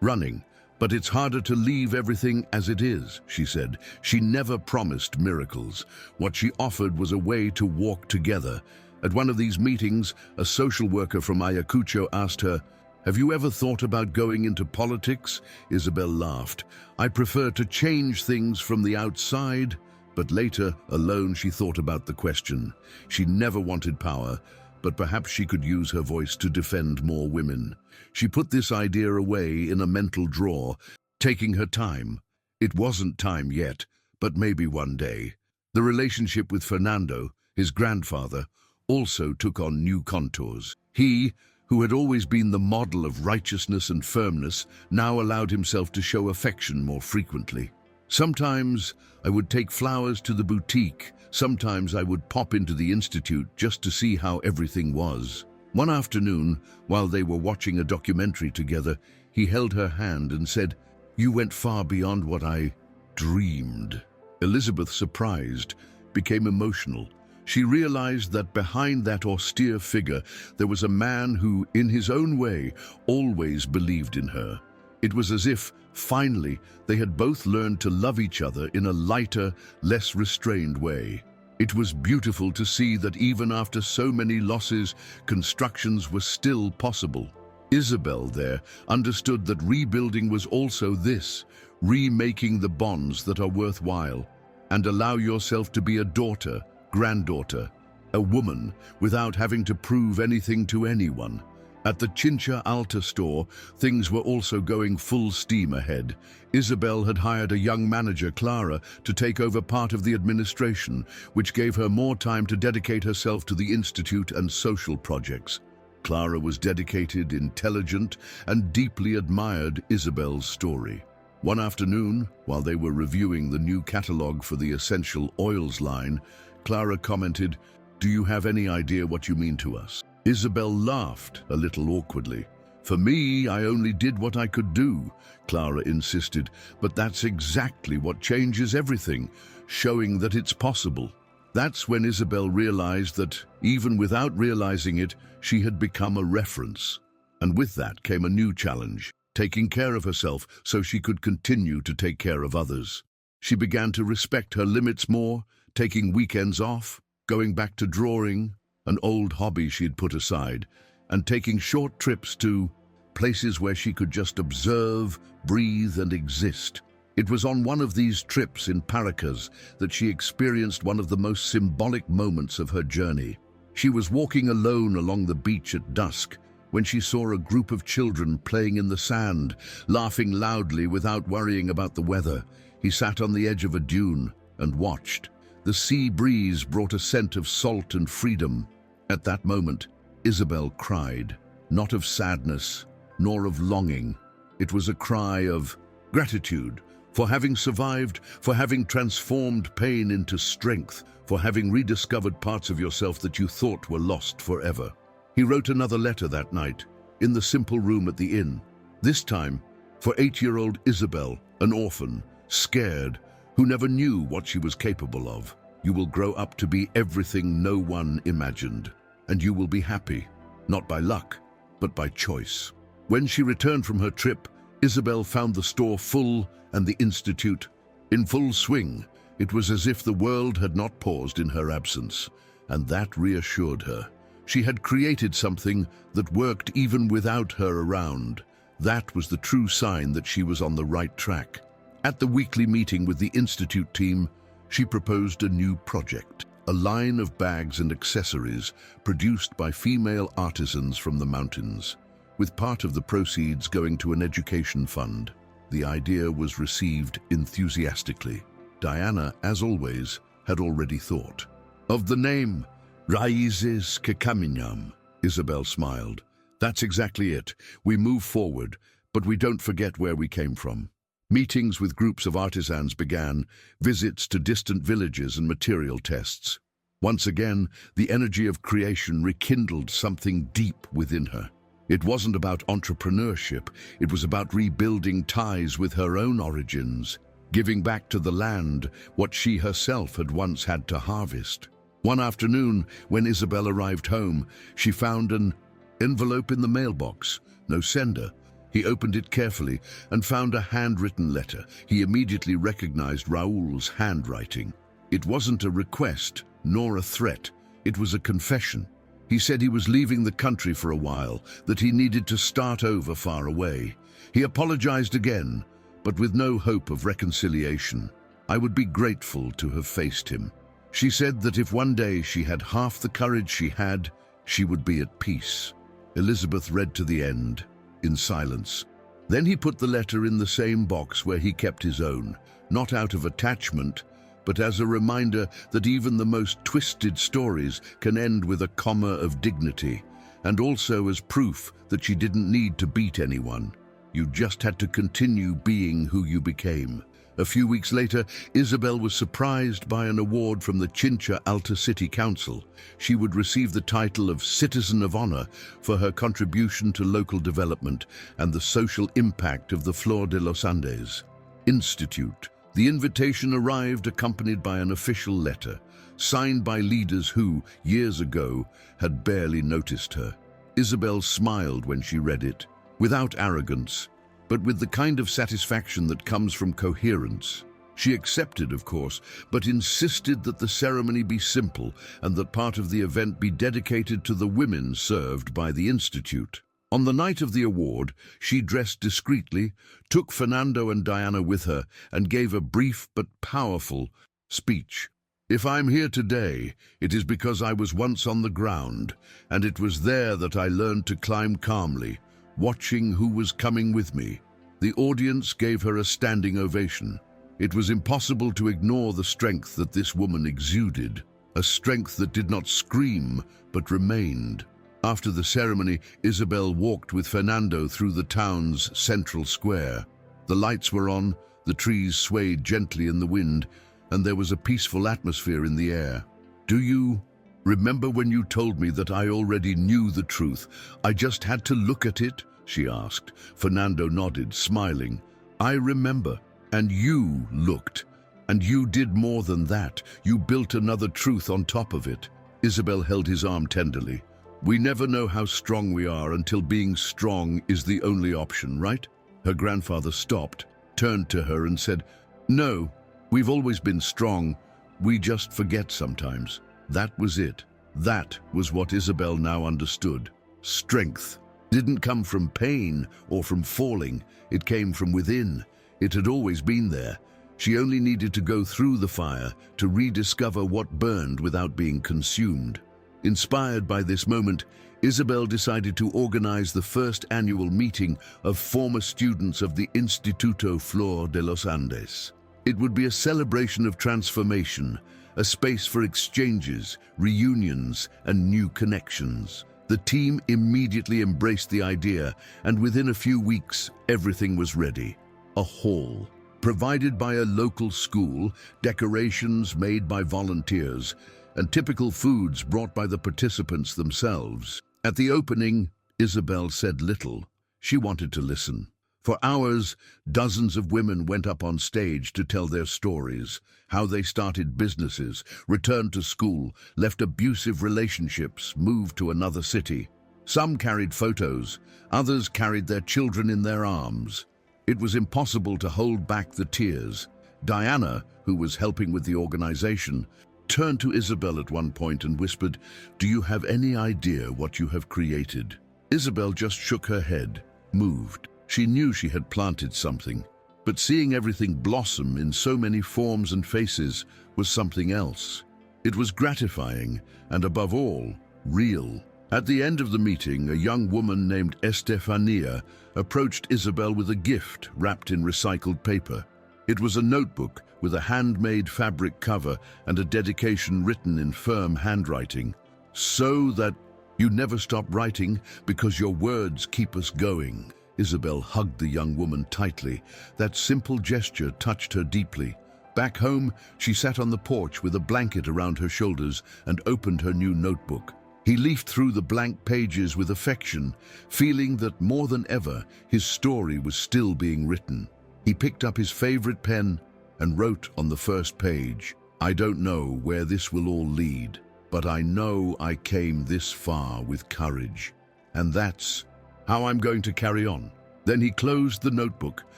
running, but it's harder to leave everything as it is, she said. She never promised miracles. What she offered was a way to walk together. At one of these meetings, a social worker from Ayacucho asked her, "Have you ever thought about going into politics?" Isabel laughed. "I prefer to change things from the outside." But later, alone, she thought about the question. She never wanted power, but perhaps she could use her voice to defend more women. She put this idea away in a mental drawer, taking her time. It wasn't time yet, but maybe one day. The relationship with Fernando, his grandfather, also took on new contours. He, who had always been the model of righteousness and firmness, now allowed himself to show affection more frequently. "Sometimes I would take flowers to the boutique. Sometimes I would pop into the institute just to see how everything was." One afternoon, while they were watching a documentary together, he held her hand and said, "You went far beyond what I dreamed." Elizabeth, surprised, became emotional. She realized that behind that austere figure, there was a man who, in his own way, always believed in her. It was as if, finally, they had both learned to love each other in a lighter, less restrained way. It was beautiful to see that even after so many losses, constructions were still possible. Isabel there understood that rebuilding was also this, remaking the bonds that are worthwhile, and allow yourself to be a daughter, granddaughter, a woman, without having to prove anything to anyone. At the Chincha Alta store, things were also going full steam ahead. Isabel had hired a young manager, Clara, to take over part of the administration, which gave her more time to dedicate herself to the institute and social projects. Clara was dedicated, intelligent, and deeply admired Isabel's story. One afternoon, while they were reviewing the new catalogue for the essential oils line, Clara commented, "Do you have any idea what you mean to us?" Isabel laughed, a little awkwardly. "For me, I only did what I could do," Clara insisted, "but that's exactly what changes everything, showing that it's possible." That's when Isabel realized that, even without realizing it, she had become a reference. And with that came a new challenge, taking care of herself so she could continue to take care of others. She began to respect her limits more, taking weekends off, going back to drawing, an old hobby she'd put aside, and taking short trips to places where she could just observe, breathe, and exist. It was on one of these trips in Paracas that she experienced one of the most symbolic moments of her journey. She was walking alone along the beach at dusk when she saw a group of children playing in the sand, laughing loudly without worrying about the weather. He sat on the edge of a dune and watched. The sea breeze brought a scent of salt and freedom. At that moment, Isabel cried, not of sadness, nor of longing. It was a cry of gratitude for having survived, for having transformed pain into strength, for having rediscovered parts of yourself that you thought were lost forever. He wrote another letter that night, in the simple room at the inn. This time, for 8-year-old Isabel, an orphan, scared, who never knew what she was capable of. "You will grow up to be everything no one imagined, and you will be happy, not by luck, but by choice." When she returned from her trip, Isabel found the store full and the institute in full swing. It was as if the world had not paused in her absence, and that reassured her. She had created something that worked even without her around. That was the true sign that she was on the right track. At the weekly meeting with the institute team, she proposed a new project, a line of bags and accessories produced by female artisans from the mountains, with part of the proceeds going to an education fund. The idea was received enthusiastically. Diana, as always, had already thought. "Of the name, Raíces que Caminham," Isabel smiled. "That's exactly it. We move forward, But we don't forget where we came from. Meetings with groups of artisans began, visits to distant villages and material tests. Once again, the energy of creation rekindled something deep within her. It wasn't about entrepreneurship, it was about rebuilding ties with her own origins, giving back to the land what she herself had once had to harvest. One afternoon, when Isabel arrived home, she found an envelope in the mailbox, no sender. He opened it carefully and found a handwritten letter. He immediately recognized Raoul's handwriting. It wasn't a request, nor a threat. It was a confession. He said he was leaving the country for a while, that he needed to start over far away. He apologized again, but with no hope of reconciliation. I would be grateful to have faced him. She said that if one day she had half the courage she had, she would be at peace. Elizabeth read to the end, in silence. Then he put the letter in the same box where he kept his own, not out of attachment, but as a reminder that even the most twisted stories can end with a comma of dignity, and also as proof that she didn't need to beat anyone. You just had to continue being who you became. A few weeks later, Isabel was surprised by an award from the Chincha Alta City Council. She would receive the title of Citizen of Honor for her contribution to local development and the social impact of the Flor de los Andes Institute. The invitation arrived accompanied by an official letter, signed by leaders who, years ago, had barely noticed her. Isabel smiled when she read it, without arrogance, but with the kind of satisfaction that comes from coherence. She accepted, of course, but insisted that the ceremony be simple and that part of the event be dedicated to the women served by the Institute. On the night of the award, she dressed discreetly, took Fernando and Diana with her, and gave a brief but powerful speech. If I'm here today, it is because I was once on the ground, and it was there that I learned to climb calmly, watching who was coming with me. The audience gave her a standing ovation. It was impossible to ignore the strength that this woman exuded, a strength that did not scream, but remained. After the ceremony, Isabel walked with Fernando through the town's central square. The lights were on, the trees swayed gently in the wind, and there was a peaceful atmosphere in the air. Do you remember when you told me that I already knew the truth? I just had to look at it, she asked. Fernando nodded, smiling. I remember. And you looked. And you did more than that. You built another truth on top of it. Isabel held his arm tenderly. We never know how strong we are until being strong is the only option, right? Her grandfather stopped, turned to her and said, No, we've always been strong. We just forget sometimes. That was it. That was what Isabel now understood. Strength didn't come from pain or from falling. It came from within. It had always been there. She only needed to go through the fire to rediscover what burned without being consumed. Inspired by this moment, Isabel decided to organize the first annual meeting of former students of the Instituto Flor de los Andes. It would be a celebration of transformation, a space for exchanges, reunions, and new connections. The team immediately embraced the idea, and within a few weeks, everything was ready. A hall, provided by a local school, decorations made by volunteers, and typical foods brought by the participants themselves. At the opening, Isabel said little. She wanted to listen. For hours, dozens of women went up on stage to tell their stories, how they started businesses, returned to school, left abusive relationships, moved to another city. Some carried photos, others carried their children in their arms. It was impossible to hold back the tears. Diana, who was helping with the organization, turned to Isabel at one point and whispered, Do you have any idea what you have created? Isabel just shook her head, moved. She knew she had planted something, but seeing everything blossom in so many forms and faces was something else. It was gratifying and, above all, real. At the end of the meeting, a young woman named Estefania approached Isabel with a gift wrapped in recycled paper. It was a notebook with a handmade fabric cover and a dedication written in firm handwriting. So that you never stop writing because your words keep us going. Isabel hugged the young woman tightly. That simple gesture touched her deeply. Back home, she sat on the porch with a blanket around her shoulders and opened her new notebook. He leafed through the blank pages with affection, feeling that more than ever, his story was still being written. He picked up his favorite pen and wrote on the first page, "I don't know where this will all lead, but I know I came this far with courage. And that's how I'm going to carry on." Then he closed the notebook,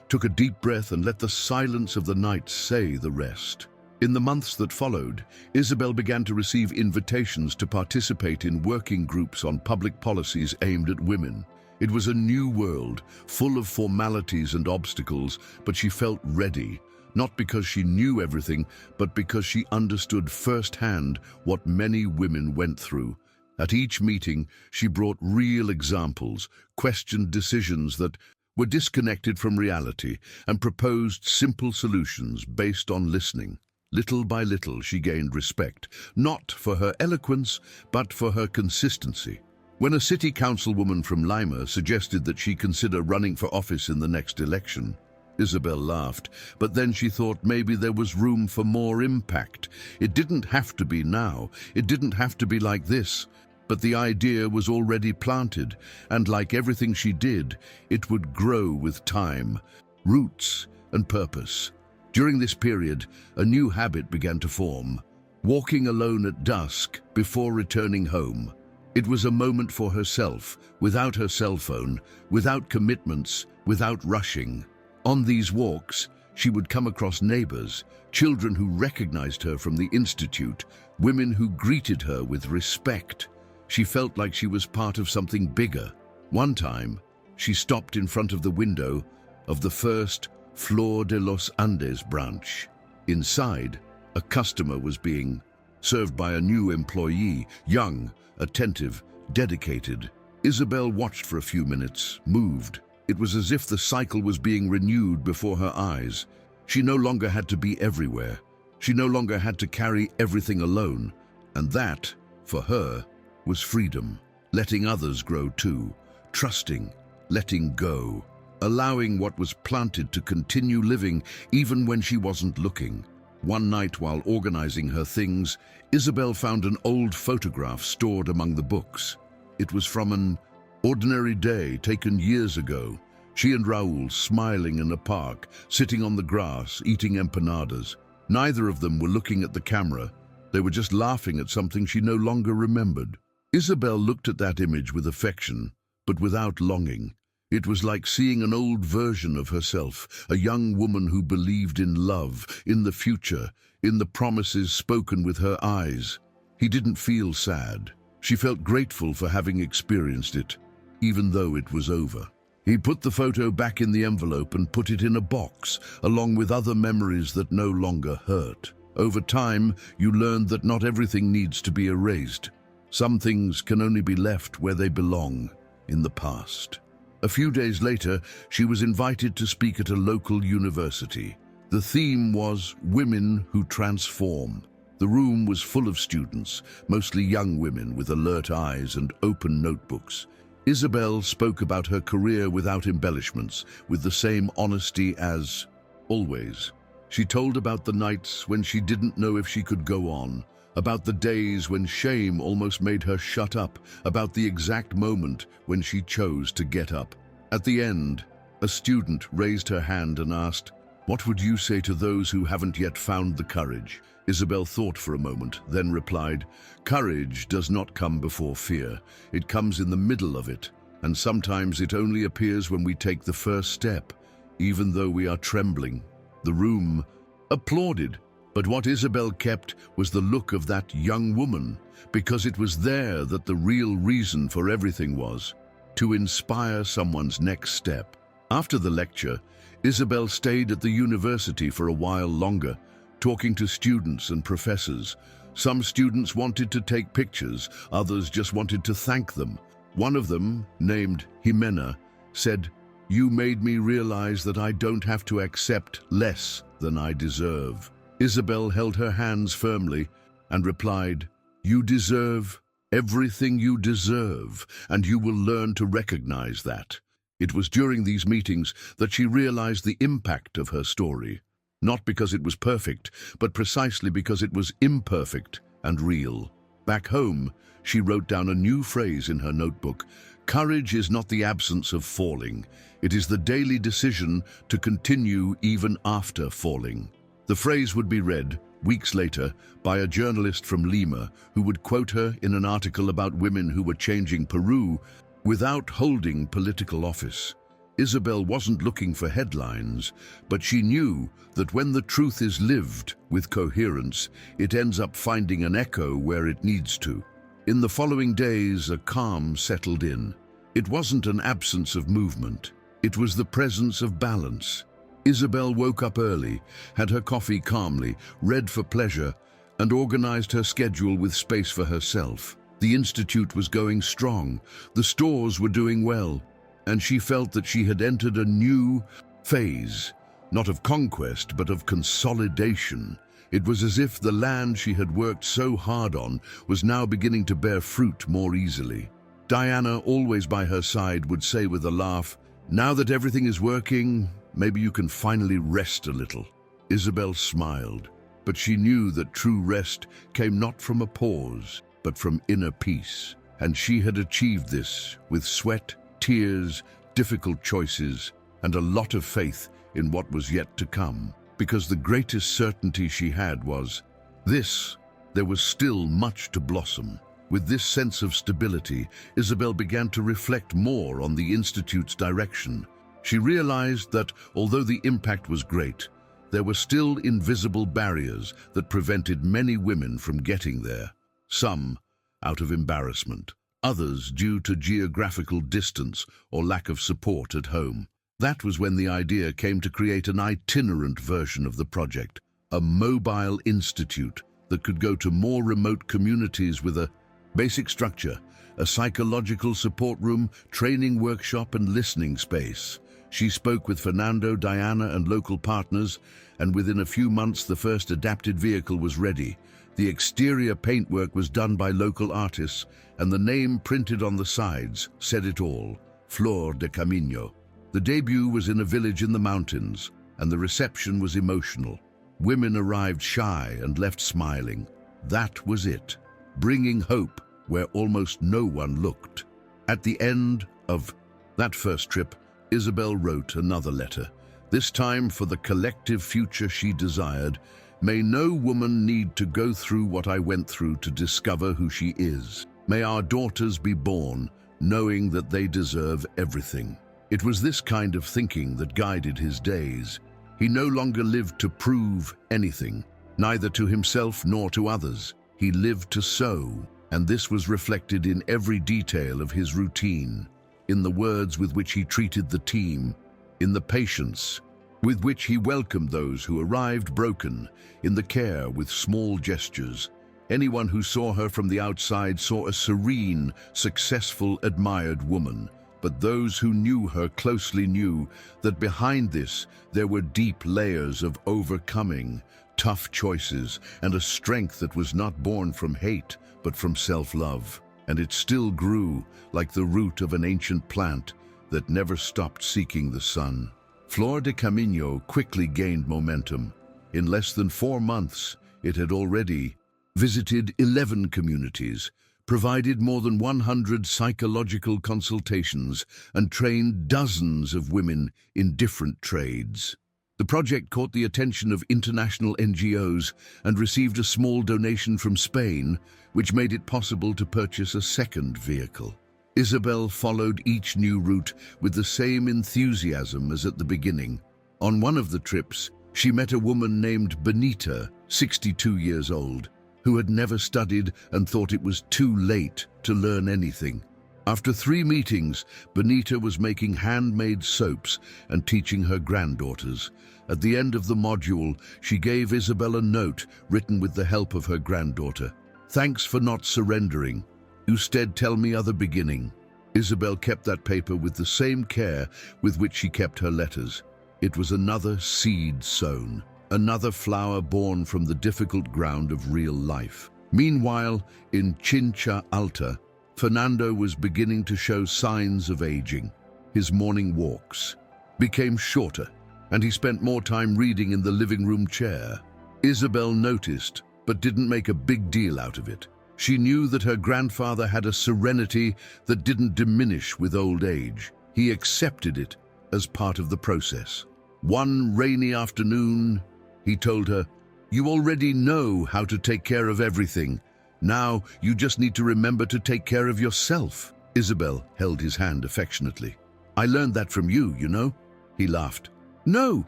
took a deep breath and let the silence of the night say the rest. In the months that followed, Isabel began to receive invitations to participate in working groups on public policies aimed at women. It was a new world, full of formalities and obstacles, but she felt ready, not because she knew everything, but because she understood firsthand what many women went through. At each meeting, she brought real examples, questioned decisions that were disconnected from reality, and proposed simple solutions based on listening. Little by little, she gained respect, not for her eloquence, but for her consistency. When a city councilwoman from Lima suggested that she consider running for office in the next election, Isabel laughed, but then she thought maybe there was room for more impact. It didn't have to be now, it didn't have to be like this, but the idea was already planted, and like everything she did, it would grow with time, roots and purpose. During this period, a new habit began to form, walking alone at dusk before returning home. It was a moment for herself, without her cell phone, without commitments, without rushing. On these walks, she would come across neighbors, children who recognized her from the institute, women who greeted her with respect. She felt like she was part of something bigger. One time, she stopped in front of the window of the first Flor de los Andes branch. Inside, a customer was being served by a new employee, young, attentive, dedicated. Isabel watched for a few minutes, moved. It was as if the cycle was being renewed before her eyes. She no longer had to be everywhere. She no longer had to carry everything alone. And that, for her, was freedom. Letting others grow too. Trusting, letting go. Allowing what was planted to continue living even when she wasn't looking. One night while organizing her things, Isabel found an old photograph stored among the books. It was from an ordinary day taken years ago. She and Raúl smiling in a park, sitting on the grass, eating empanadas. Neither of them were looking at the camera. They were just laughing at something she no longer remembered. Isabel looked at that image with affection, but without longing. It was like seeing an old version of herself, a young woman who believed in love, in the future, in the promises spoken with her eyes. He didn't feel sad. She felt grateful for having experienced it, even though it was over. He put the photo back in the envelope and put it in a box, along with other memories that no longer hurt. Over time, you learned that not everything needs to be erased. Some things can only be left where they belong, in the past. A few days later, she was invited to speak at a local university. The theme was Women Who Transform. The room was full of students, mostly young women with alert eyes and open notebooks. Isabel spoke about her career without embellishments, with the same honesty as always. She told about the nights when she didn't know if she could go on, about the days when shame almost made her shut up, about the exact moment when she chose to get up. At the end, a student raised her hand and asked, "What would you say to those who haven't yet found the courage?" Isabel thought for a moment, then replied, "Courage does not come before fear. It comes in the middle of it, and sometimes it only appears when we take the first step, even though we are trembling." The room applauded. But what Isabel kept was the look of that young woman, because it was there that the real reason for everything was, to inspire someone's next step. After the lecture, Isabel stayed at the university for a while longer, talking to students and professors. Some students wanted to take pictures, others just wanted to thank them. One of them, named Jimena, said, "You made me realize that I don't have to accept less than I deserve." Isabel held her hands firmly and replied, "You deserve everything you deserve, and you will learn to recognize that." It was during these meetings that she realized the impact of her story. Not because it was perfect, but precisely because it was imperfect and real. Back home, she wrote down a new phrase in her notebook: "Courage is not the absence of falling. It is the daily decision to continue even after falling." The phrase would be read, weeks later, by a journalist from Lima who would quote her in an article about women who were changing Peru without holding political office. Isabel wasn't looking for headlines, but she knew that when the truth is lived with coherence, it ends up finding an echo where it needs to. In the following days, a calm settled in. It wasn't an absence of movement. It was the presence of balance. Isabel woke up early, had her coffee calmly, read for pleasure, and organized her schedule with space for herself. The institute was going strong, the stores were doing well, and she felt that she had entered a new phase, not of conquest, but of consolidation. It was as if the land she had worked so hard on was now beginning to bear fruit more easily. Diana, always by her side, would say with a laugh, "Now that everything is working, maybe you can finally rest a little." Isabel smiled, but she knew that true rest came not from a pause, but from inner peace. And she had achieved this with sweat, tears, difficult choices, and a lot of faith in what was yet to come. Because the greatest certainty she had was this: there was still much to blossom. With this sense of stability, Isabel began to reflect more on the Institute's direction. She realized that, although the impact was great, there were still invisible barriers that prevented many women from getting there. Some out of embarrassment, others due to geographical distance or lack of support at home. That was when the idea came to create an itinerant version of the project, a mobile institute that could go to more remote communities with a basic structure, a psychological support room, training workshop, and listening space. She spoke with Fernando, Diana, and local partners, and within a few months the first adapted vehicle was ready. The exterior paintwork was done by local artists, and the name printed on the sides said it all: Flor de Camino. The debut was in a village in the mountains, and the reception was emotional. Women arrived shy and left smiling. That was it, bringing hope where almost no one looked. At the end of that first trip, Isabel wrote another letter, this time for the collective future she desired. "May no woman need to go through what I went through to discover who she is. May our daughters be born knowing that they deserve everything." It was this kind of thinking that guided his days. He no longer lived to prove anything, neither to himself nor to others. He lived to sow, and this was reflected in every detail of his routine, in the words with which he treated the team, in the patience with which he welcomed those who arrived broken, in the care with small gestures. Anyone who saw her from the outside saw a serene, successful, admired woman. But those who knew her closely knew that behind this there were deep layers of overcoming, tough choices, and a strength that was not born from hate, but from self-love. And it still grew like the root of an ancient plant that never stopped seeking the sun. Flor de Camino quickly gained momentum. In less than 4 months, it had already visited 11 communities, provided more than 100 psychological consultations, and trained dozens of women in different trades. The project caught the attention of international NGOs and received a small donation from Spain, which made it possible to purchase a second vehicle. Isabel followed each new route with the same enthusiasm as at the beginning. On one of the trips, she met a woman named Benita, 62 years old, who had never studied and thought it was too late to learn anything. After 3 meetings, Benita was making handmade soaps and teaching her granddaughters. At the end of the module, she gave Isabel a note written with the help of her granddaughter. "Thanks for not surrendering. Usted tell me other beginning." Isabel kept that paper with the same care with which she kept her letters. It was another seed sown, another flower born from the difficult ground of real life. Meanwhile, in Chincha Alta, Fernando was beginning to show signs of aging. His morning walks became shorter, and he spent more time reading in the living room chair. Isabel noticed, but didn't make a big deal out of it. She knew that her grandfather had a serenity that didn't diminish with old age. He accepted it as part of the process. One rainy afternoon, he told her, "You already know how to take care of everything. Now you just need to remember to take care of yourself." Isabel held his hand affectionately. "I learned that from you, you know." He laughed. "No,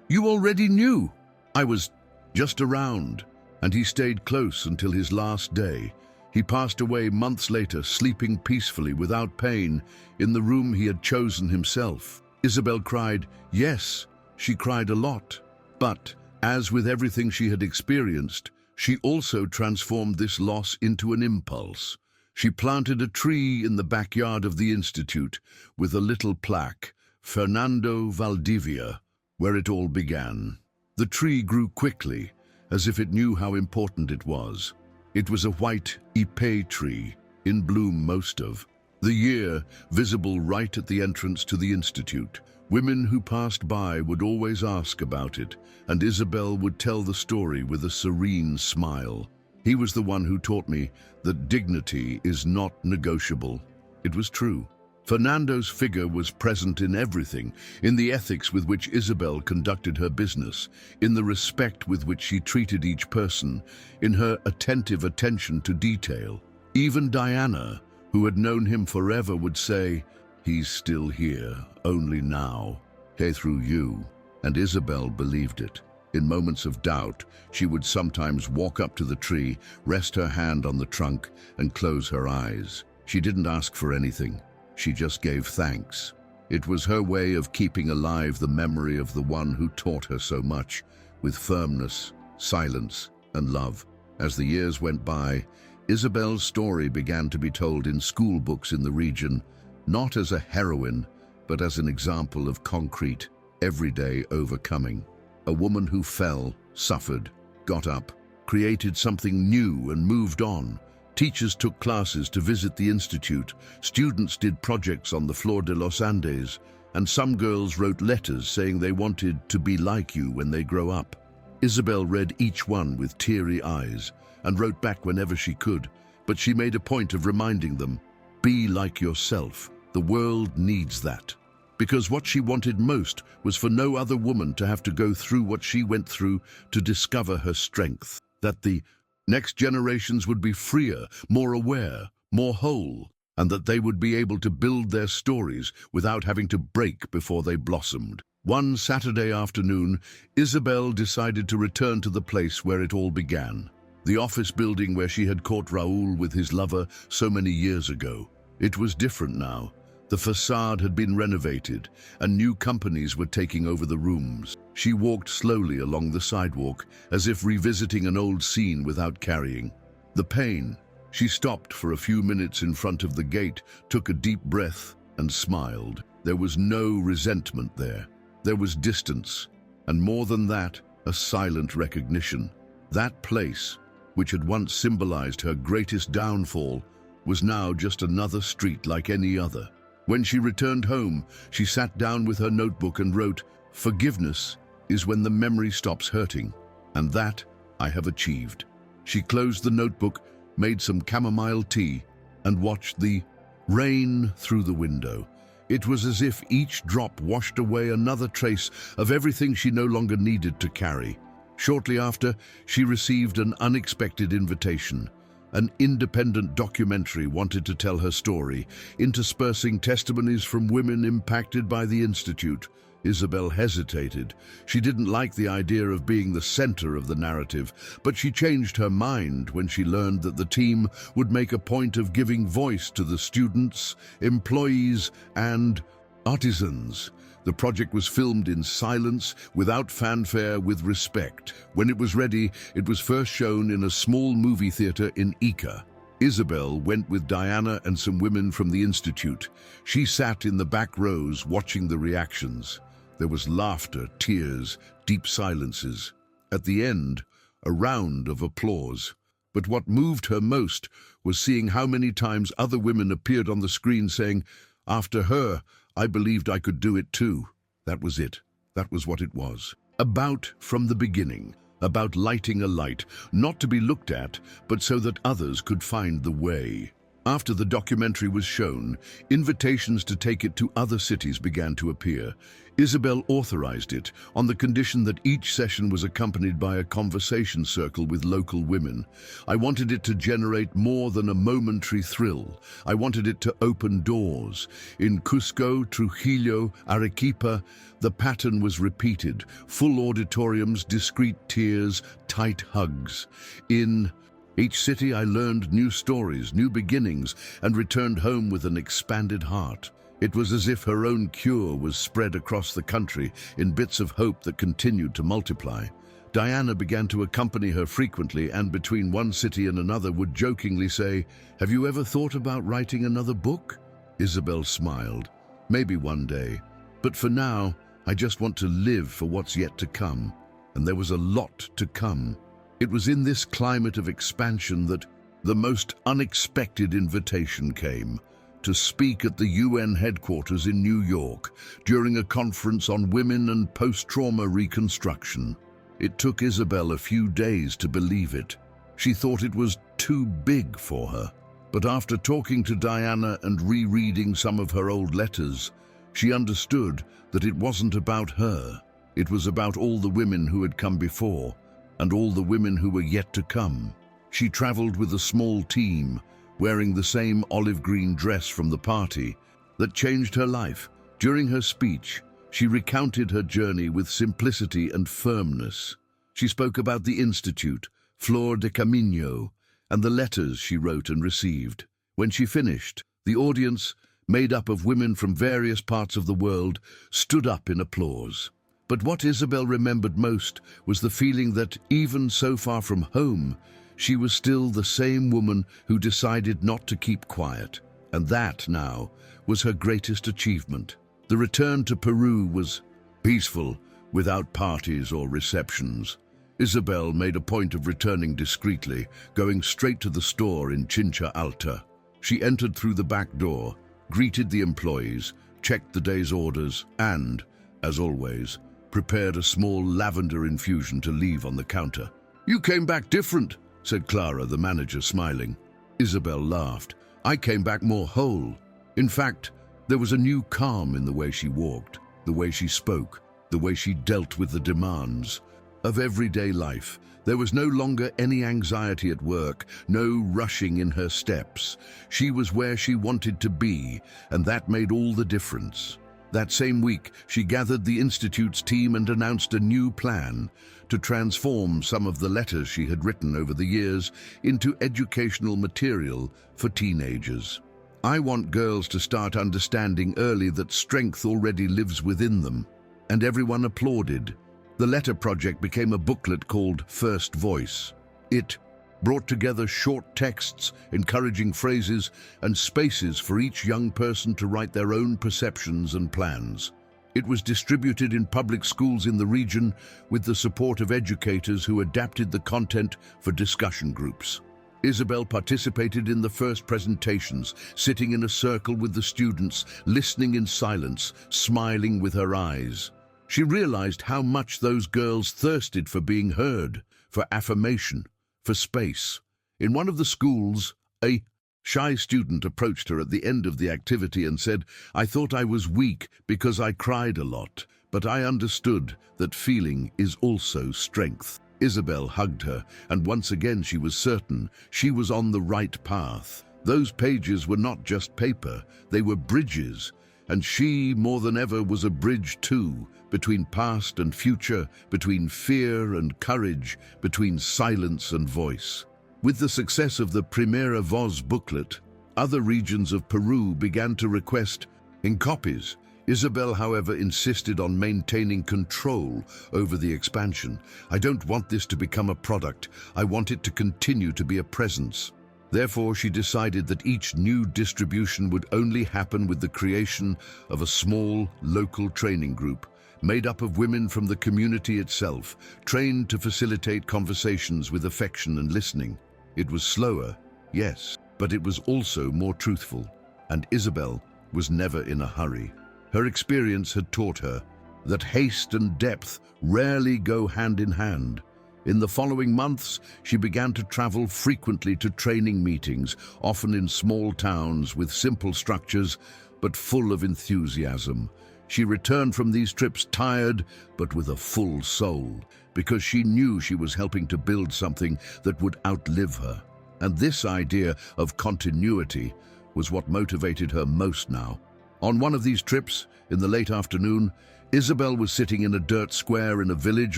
you already knew. I was just around." And he stayed close until his last day. He passed away months later, sleeping peacefully without pain in the room he had chosen himself. Isabel cried. Yes, she cried a lot. But, as with everything she had experienced, she also transformed this loss into an impulse. She planted a tree in the backyard of the Institute with a little plaque, Fernando Valdivia, where it all began. The tree grew quickly, as if it knew how important it was. It was a white ipe tree, in bloom most of the year, visible right at the entrance to the Institute. Women who passed by would always ask about it, and Isabel would tell the story with a serene smile. He was the one who taught me that dignity is not negotiable. It was true. Fernando's figure was present in everything, in the ethics with which Isabel conducted her business, in the respect with which she treated each person, in her attentive attention to detail. Even Diana, who had known him forever, would say, "He's still here, only now, through you." And Isabel believed it. In moments of doubt, she would sometimes walk up to the tree, rest her hand on the trunk, and close her eyes. She didn't ask for anything. She just gave thanks. It was her way of keeping alive the memory of the one who taught her so much, with firmness, silence, and love. As the years went by, Isabel's story began to be told in school books in the region, not as a heroine, but as an example of concrete, everyday overcoming. A woman who fell, suffered, got up, created something new and moved on. Teachers took classes to visit the Institute, students did projects on the Flor de los Andes, and some girls wrote letters saying they wanted to be like you when they grow up. Isabel read each one with teary eyes and wrote back whenever she could, but she made a point of reminding them, be like yourself. The world needs that. Because what she wanted most was for no other woman to have to go through what she went through to discover her strength, that the next generations would be freer, more aware, more whole, and that they would be able to build their stories without having to break before they blossomed. One Saturday afternoon, Isabel decided to return to the place where it all began, the office building where she had caught Raoul with his lover so many years ago. It was different now. The facade had been renovated, and new companies were taking over the rooms. She walked slowly along the sidewalk, as if revisiting an old scene without carrying the pain. She stopped for a few minutes in front of the gate, took a deep breath, and smiled. There was no resentment there. There was distance, and more than that, a silent recognition. That place, which had once symbolized her greatest downfall, was now just another street like any other. When she returned home, she sat down with her notebook and wrote, "Forgiveness is when the memory stops hurting, and that I have achieved." She closed the notebook, made some chamomile tea, and watched the rain through the window. It was as if each drop washed away another trace of everything she no longer needed to carry. Shortly after, she received an unexpected invitation. An independent documentary wanted to tell her story, interspersing testimonies from women impacted by the Institute. Isabel hesitated. She didn't like the idea of being the center of the narrative, but she changed her mind when she learned that the team would make a point of giving voice to the students, employees, and artisans. The project was filmed in silence, without fanfare, with respect. When it was ready, it was first shown in a small movie theater in Ica. Isabel went with Diana and some women from the Institute. She sat in the back rows watching the reactions. There was laughter, tears, deep silences. At the end, a round of applause. But what moved her most was seeing how many times other women appeared on the screen saying, "After her, I believed I could do it too. That was it. That was what it was. About from the beginning. About lighting a light, not to be looked at, but so that others could find the way. After the documentary was shown, invitations to take it to other cities began to appear. Isabel authorized it on the condition that each session was accompanied by a conversation circle with local women. I wanted it to generate more than a momentary thrill. I wanted it to open doors. In Cusco, Trujillo, Arequipa, the pattern was repeated. Full auditoriums, discreet tears, tight hugs. In each city I learned new stories, new beginnings, and returned home with an expanded heart. It was as if her own cure was spread across the country in bits of hope that continued to multiply. Diana began to accompany her frequently, and between one city and another would jokingly say, "Have you ever thought about writing another book?" Isabel smiled. "Maybe one day. But for now, I just want to live for what's yet to come." And there was a lot to come. It was in this climate of expansion that the most unexpected invitation came. To speak at the UN headquarters in New York during a conference on women and post-trauma reconstruction. It took Isabel a few days to believe it. She thought it was too big for her. But after talking to Diana and rereading some of her old letters, she understood that it wasn't about her. It was about all the women who had come before, and all the women who were yet to come. She traveled with a small team, wearing the same olive green dress from the party that changed her life. During her speech, she recounted her journey with simplicity and firmness. She spoke about the Institute, Flor de Camino, and the letters she wrote and received. When she finished, the audience, made up of women from various parts of the world, stood up in applause. But what Isabel remembered most was the feeling that, even so far from home, she was still the same woman who decided not to keep quiet. And that, now, was her greatest achievement. The return to Peru was peaceful, without parties or receptions. Isabel made a point of returning discreetly, going straight to the store in Chincha Alta. She entered through the back door, greeted the employees, checked the day's orders, and, as always, prepared a small lavender infusion to leave on the counter. "You came back different," said Clara, the manager, smiling. Isabel laughed. "I came back more whole. In fact, there was a new calm in the way she walked, the way she spoke, the way she dealt with the demands of everyday life. There was no longer any anxiety at work, no rushing in her steps. She was where she wanted to be, and that made all the difference." That same week, she gathered the Institute's team and announced a new plan to transform some of the letters she had written over the years into educational material for teenagers. "I want girls to start understanding early that strength already lives within them." And everyone applauded. The letter project became a booklet called First Voice. It brought together short texts, encouraging phrases, and spaces for each young person to write their own perceptions and plans. It was distributed in public schools in the region with the support of educators who adapted the content for discussion groups. Isabel participated in the first presentations, sitting in a circle with the students, listening in silence, smiling with her eyes. She realized how much those girls thirsted for being heard, for affirmation, for space. In one of the schools, a shy student approached her at the end of the activity and said, "I thought I was weak because I cried a lot, but I understood that feeling is also strength." Isabel hugged her, and once again she was certain she was on the right path. Those pages were not just paper, they were bridges, and she, more than ever, was a bridge too, between past and future, between fear and courage, between silence and voice. With the success of the Primera Voz booklet, other regions of Peru began to request in copies. Isabel, however, insisted on maintaining control over the expansion. "I don't want this to become a product. I want it to continue to be a presence." Therefore, she decided that each new distribution would only happen with the creation of a small, local training group, made up of women from the community itself, trained to facilitate conversations with affection and listening. It was slower, yes, but it was also more truthful, and Isabel was never in a hurry. Her experience had taught her that haste and depth rarely go hand in hand. In the following months, she began to travel frequently to training meetings, often in small towns with simple structures, but full of enthusiasm. She returned from these trips tired, but with a full soul, because she knew she was helping to build something that would outlive her. And this idea of continuity was what motivated her most now. On one of these trips, in the late afternoon, Isabel was sitting in a dirt square in a village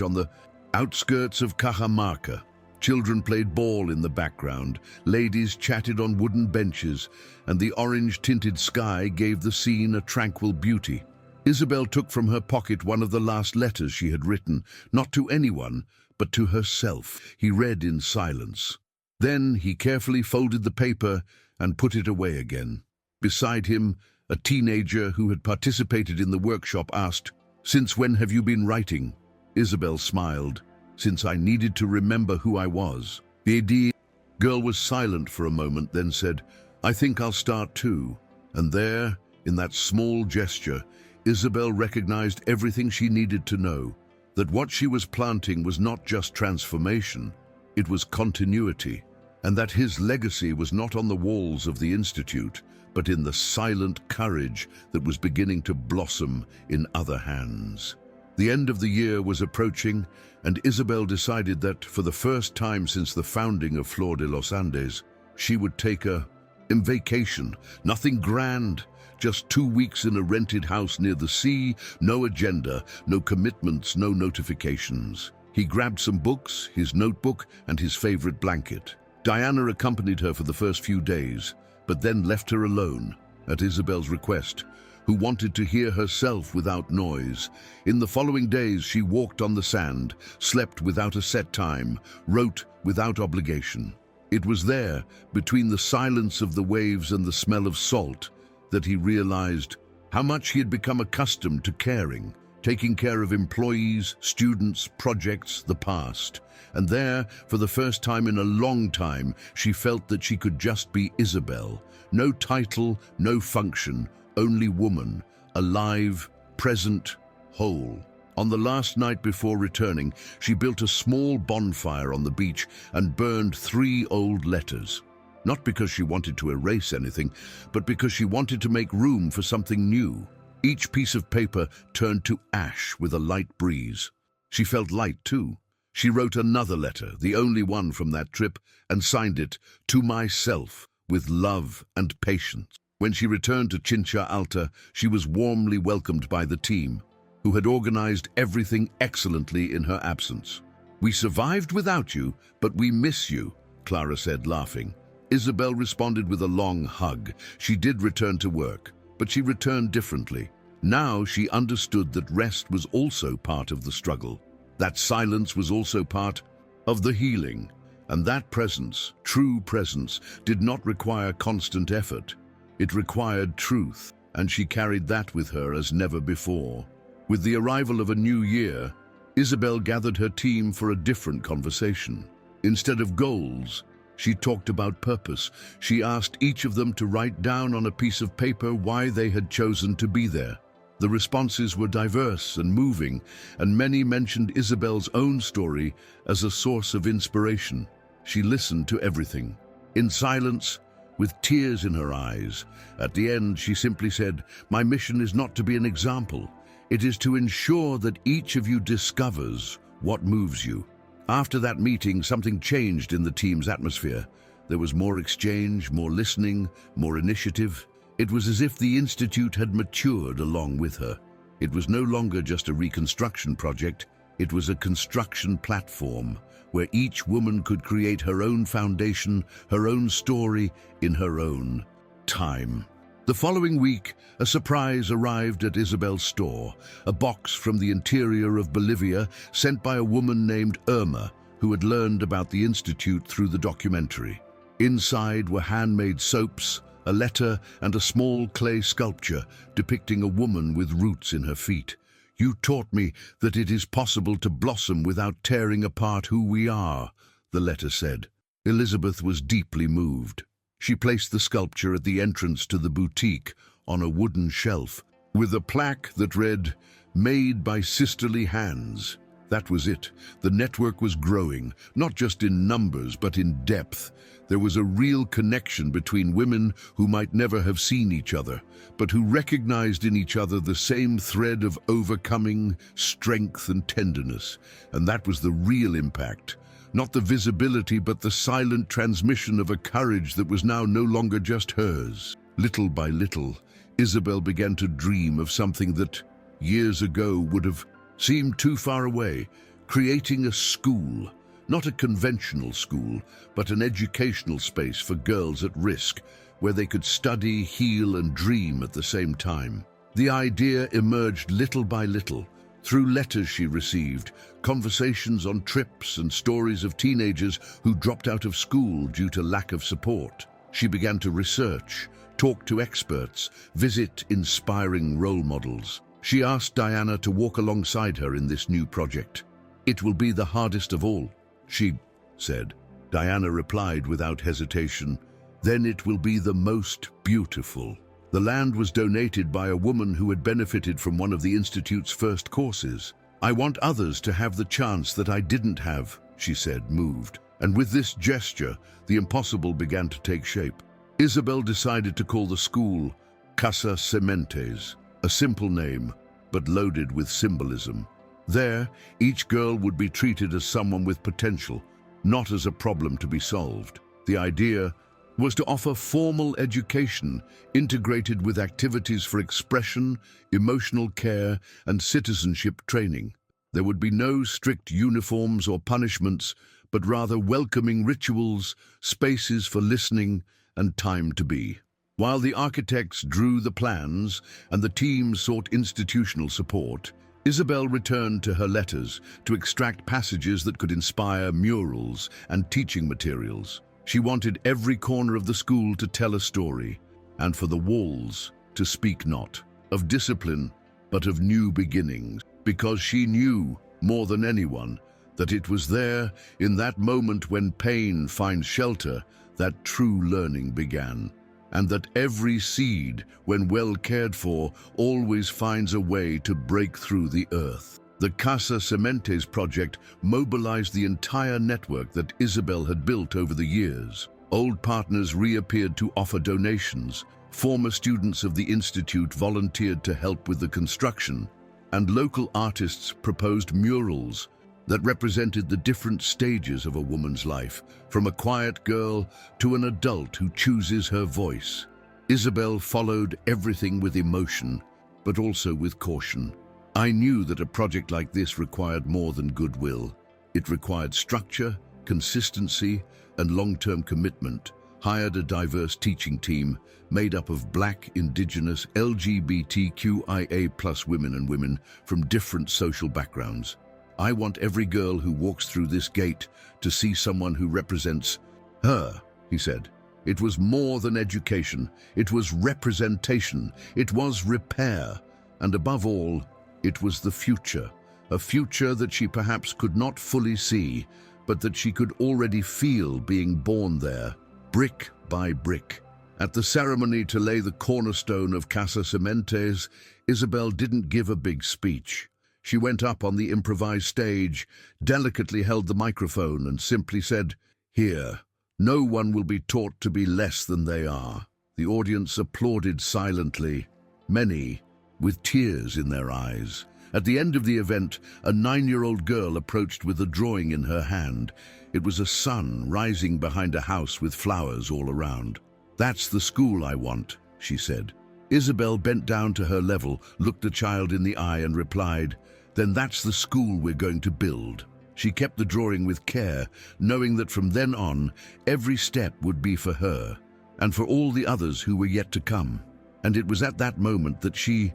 on the outskirts of Cajamarca. Children played ball in the background, ladies chatted on wooden benches, and the orange-tinted sky gave the scene a tranquil beauty. Isabel took from her pocket one of the last letters she had written, not to anyone, but to herself. He read in silence. Then he carefully folded the paper and put it away again. Beside him, a teenager who had participated in the workshop asked, "Since when have you been writing?" Isabel smiled. "Since I needed to remember who I was." The girl was silent for a moment, then said, "I think I'll start too." And there, in that small gesture, Isabel recognized everything she needed to know, that what she was planting was not just transformation, it was continuity, and that his legacy was not on the walls of the Institute, but in the silent courage that was beginning to blossom in other hands. The end of the year was approaching, and Isabel decided that, for the first time since the founding of Flor de los Andes, she would take a vacation. Nothing grand, just 2 weeks in a rented house near the sea, no agenda, no commitments, no notifications. He grabbed some books, his notebook, and his favorite blanket. Diana accompanied her for the first few days, but then left her alone, at Isabel's request, who wanted to hear herself without noise. In the following days, she walked on the sand, slept without a set time, wrote without obligation. It was there, between the silence of the waves and the smell of salt, that he realized how much he had become accustomed to caring, taking care of employees, students, projects, the past. And there, for the first time in a long time, she felt that she could just be Isabel. No title, no function, only woman, alive, present, whole. On the last night before returning, she built a small bonfire on the beach and burned 3 old letters. Not because she wanted to erase anything, but because she wanted to make room for something new. Each piece of paper turned to ash with a light breeze. She felt light too. She wrote another letter, the only one from that trip, and signed it, "To myself, with love and patience." When she returned to Chincha Alta, she was warmly welcomed by the team, who had organized everything excellently in her absence. "We survived without you, but we miss you," Clara said, laughing. Isabel responded with a long hug. She did return to work, but she returned differently. Now she understood that rest was also part of the struggle, that silence was also part of the healing, and that presence, true presence, did not require constant effort. It required truth, and she carried that with her as never before. With the arrival of a new year, Isabel gathered her team for a different conversation. Instead of goals, she talked about purpose. She asked each of them to write down on a piece of paper why they had chosen to be there. The responses were diverse and moving, and many mentioned Isabel's own story as a source of inspiration. She listened to everything, in silence, with tears in her eyes. At the end, she simply said, "My mission is not to be an example. It is to ensure that each of you discovers what moves you." After that meeting, something changed in the team's atmosphere. There was more exchange, more listening, more initiative. It was as if the Institute had matured along with her. It was no longer just a reconstruction project. It was a construction platform where each woman could create her own foundation, her own story, in her own time. The following week, a surprise arrived at Isabel's store, a box from the interior of Bolivia sent by a woman named Irma, who had learned about the Institute through the documentary. Inside were handmade soaps, a letter, and a small clay sculpture depicting a woman with roots in her feet. "You taught me that it is possible to blossom without tearing apart who we are," the letter said. Elizabeth was deeply moved. She placed the sculpture at the entrance to the boutique on a wooden shelf. with a plaque that read, "Made by Sisterly Hands." That was it. The network was growing, not just in numbers, but in depth. There was a real connection between women who might never have seen each other, but who recognized in each other the same thread of overcoming, strength, and tenderness. And that was the real impact. Not the visibility, but the silent transmission of a courage that was now no longer just hers. Little by little, Isabel began to dream of something that, years ago, would have seemed too far away, creating a school. Not a conventional school, but an educational space for girls at risk, where they could study, heal, and dream at the same time. The idea emerged little by little, through letters she received, conversations on trips, and stories of teenagers who dropped out of school due to lack of support. She began to research, talk to experts, visit inspiring role models. She asked Diana to walk alongside her in this new project. "It will be the hardest of all," she said. Diana replied without hesitation, "Then it will be the most beautiful." The land was donated by a woman who had benefited from one of the Institute's first courses. "I want others to have the chance that I didn't have," she said, moved. And with this gesture, the impossible began to take shape. Isabel decided to call the school Casa Sementes, a simple name, but loaded with symbolism. There, each girl would be treated as someone with potential, not as a problem to be solved. The idea was to offer formal education integrated with activities for expression, emotional care, and citizenship training. There would be no strict uniforms or punishments, but rather welcoming rituals, spaces for listening, and time to be. While the architects drew the plans and the team sought institutional support, Isabel returned to her letters to extract passages that could inspire murals and teaching materials. She wanted every corner of the school to tell a story, and for the walls to speak not of discipline, but of new beginnings, because she knew, more than anyone, that it was there, in that moment when pain finds shelter, that true learning began. And that every seed, when well cared for, always finds a way to break through the earth. The Casa Sementes project mobilized the entire network that Isabel had built over the years. Old partners reappeared to offer donations, former students of the Institute volunteered to help with the construction, and local artists proposed murals that represented the different stages of a woman's life, from a quiet girl to an adult who chooses her voice. Isabel followed everything with emotion, but also with caution. "I knew that a project like this required more than goodwill. It required structure, consistency, and long-term commitment. Hired a diverse teaching team made up of Black, Indigenous, LGBTQIA+ women and women from different social backgrounds. I want every girl who walks through this gate to see someone who represents her," he said. It was more than education. It was representation. It was repair. And above all, it was the future. A future that she perhaps could not fully see, but that she could already feel being born there, brick by brick. At the ceremony to lay the cornerstone of Casa Sementes, Isabel didn't give a big speech. She went up on the improvised stage, delicately held the microphone, and simply said, "Here, no one will be taught to be less than they are." The audience applauded silently, many with tears in their eyes. At the end of the event, a 9-year-old girl approached with a drawing in her hand. It was a sun rising behind a house with flowers all around. "That's the school I want," she said. Isabel bent down to her level, looked the child in the eye and replied, "Then that's the school we're going to build." She kept the drawing with care, knowing that from then on, every step would be for her, and for all the others who were yet to come. And it was at that moment that she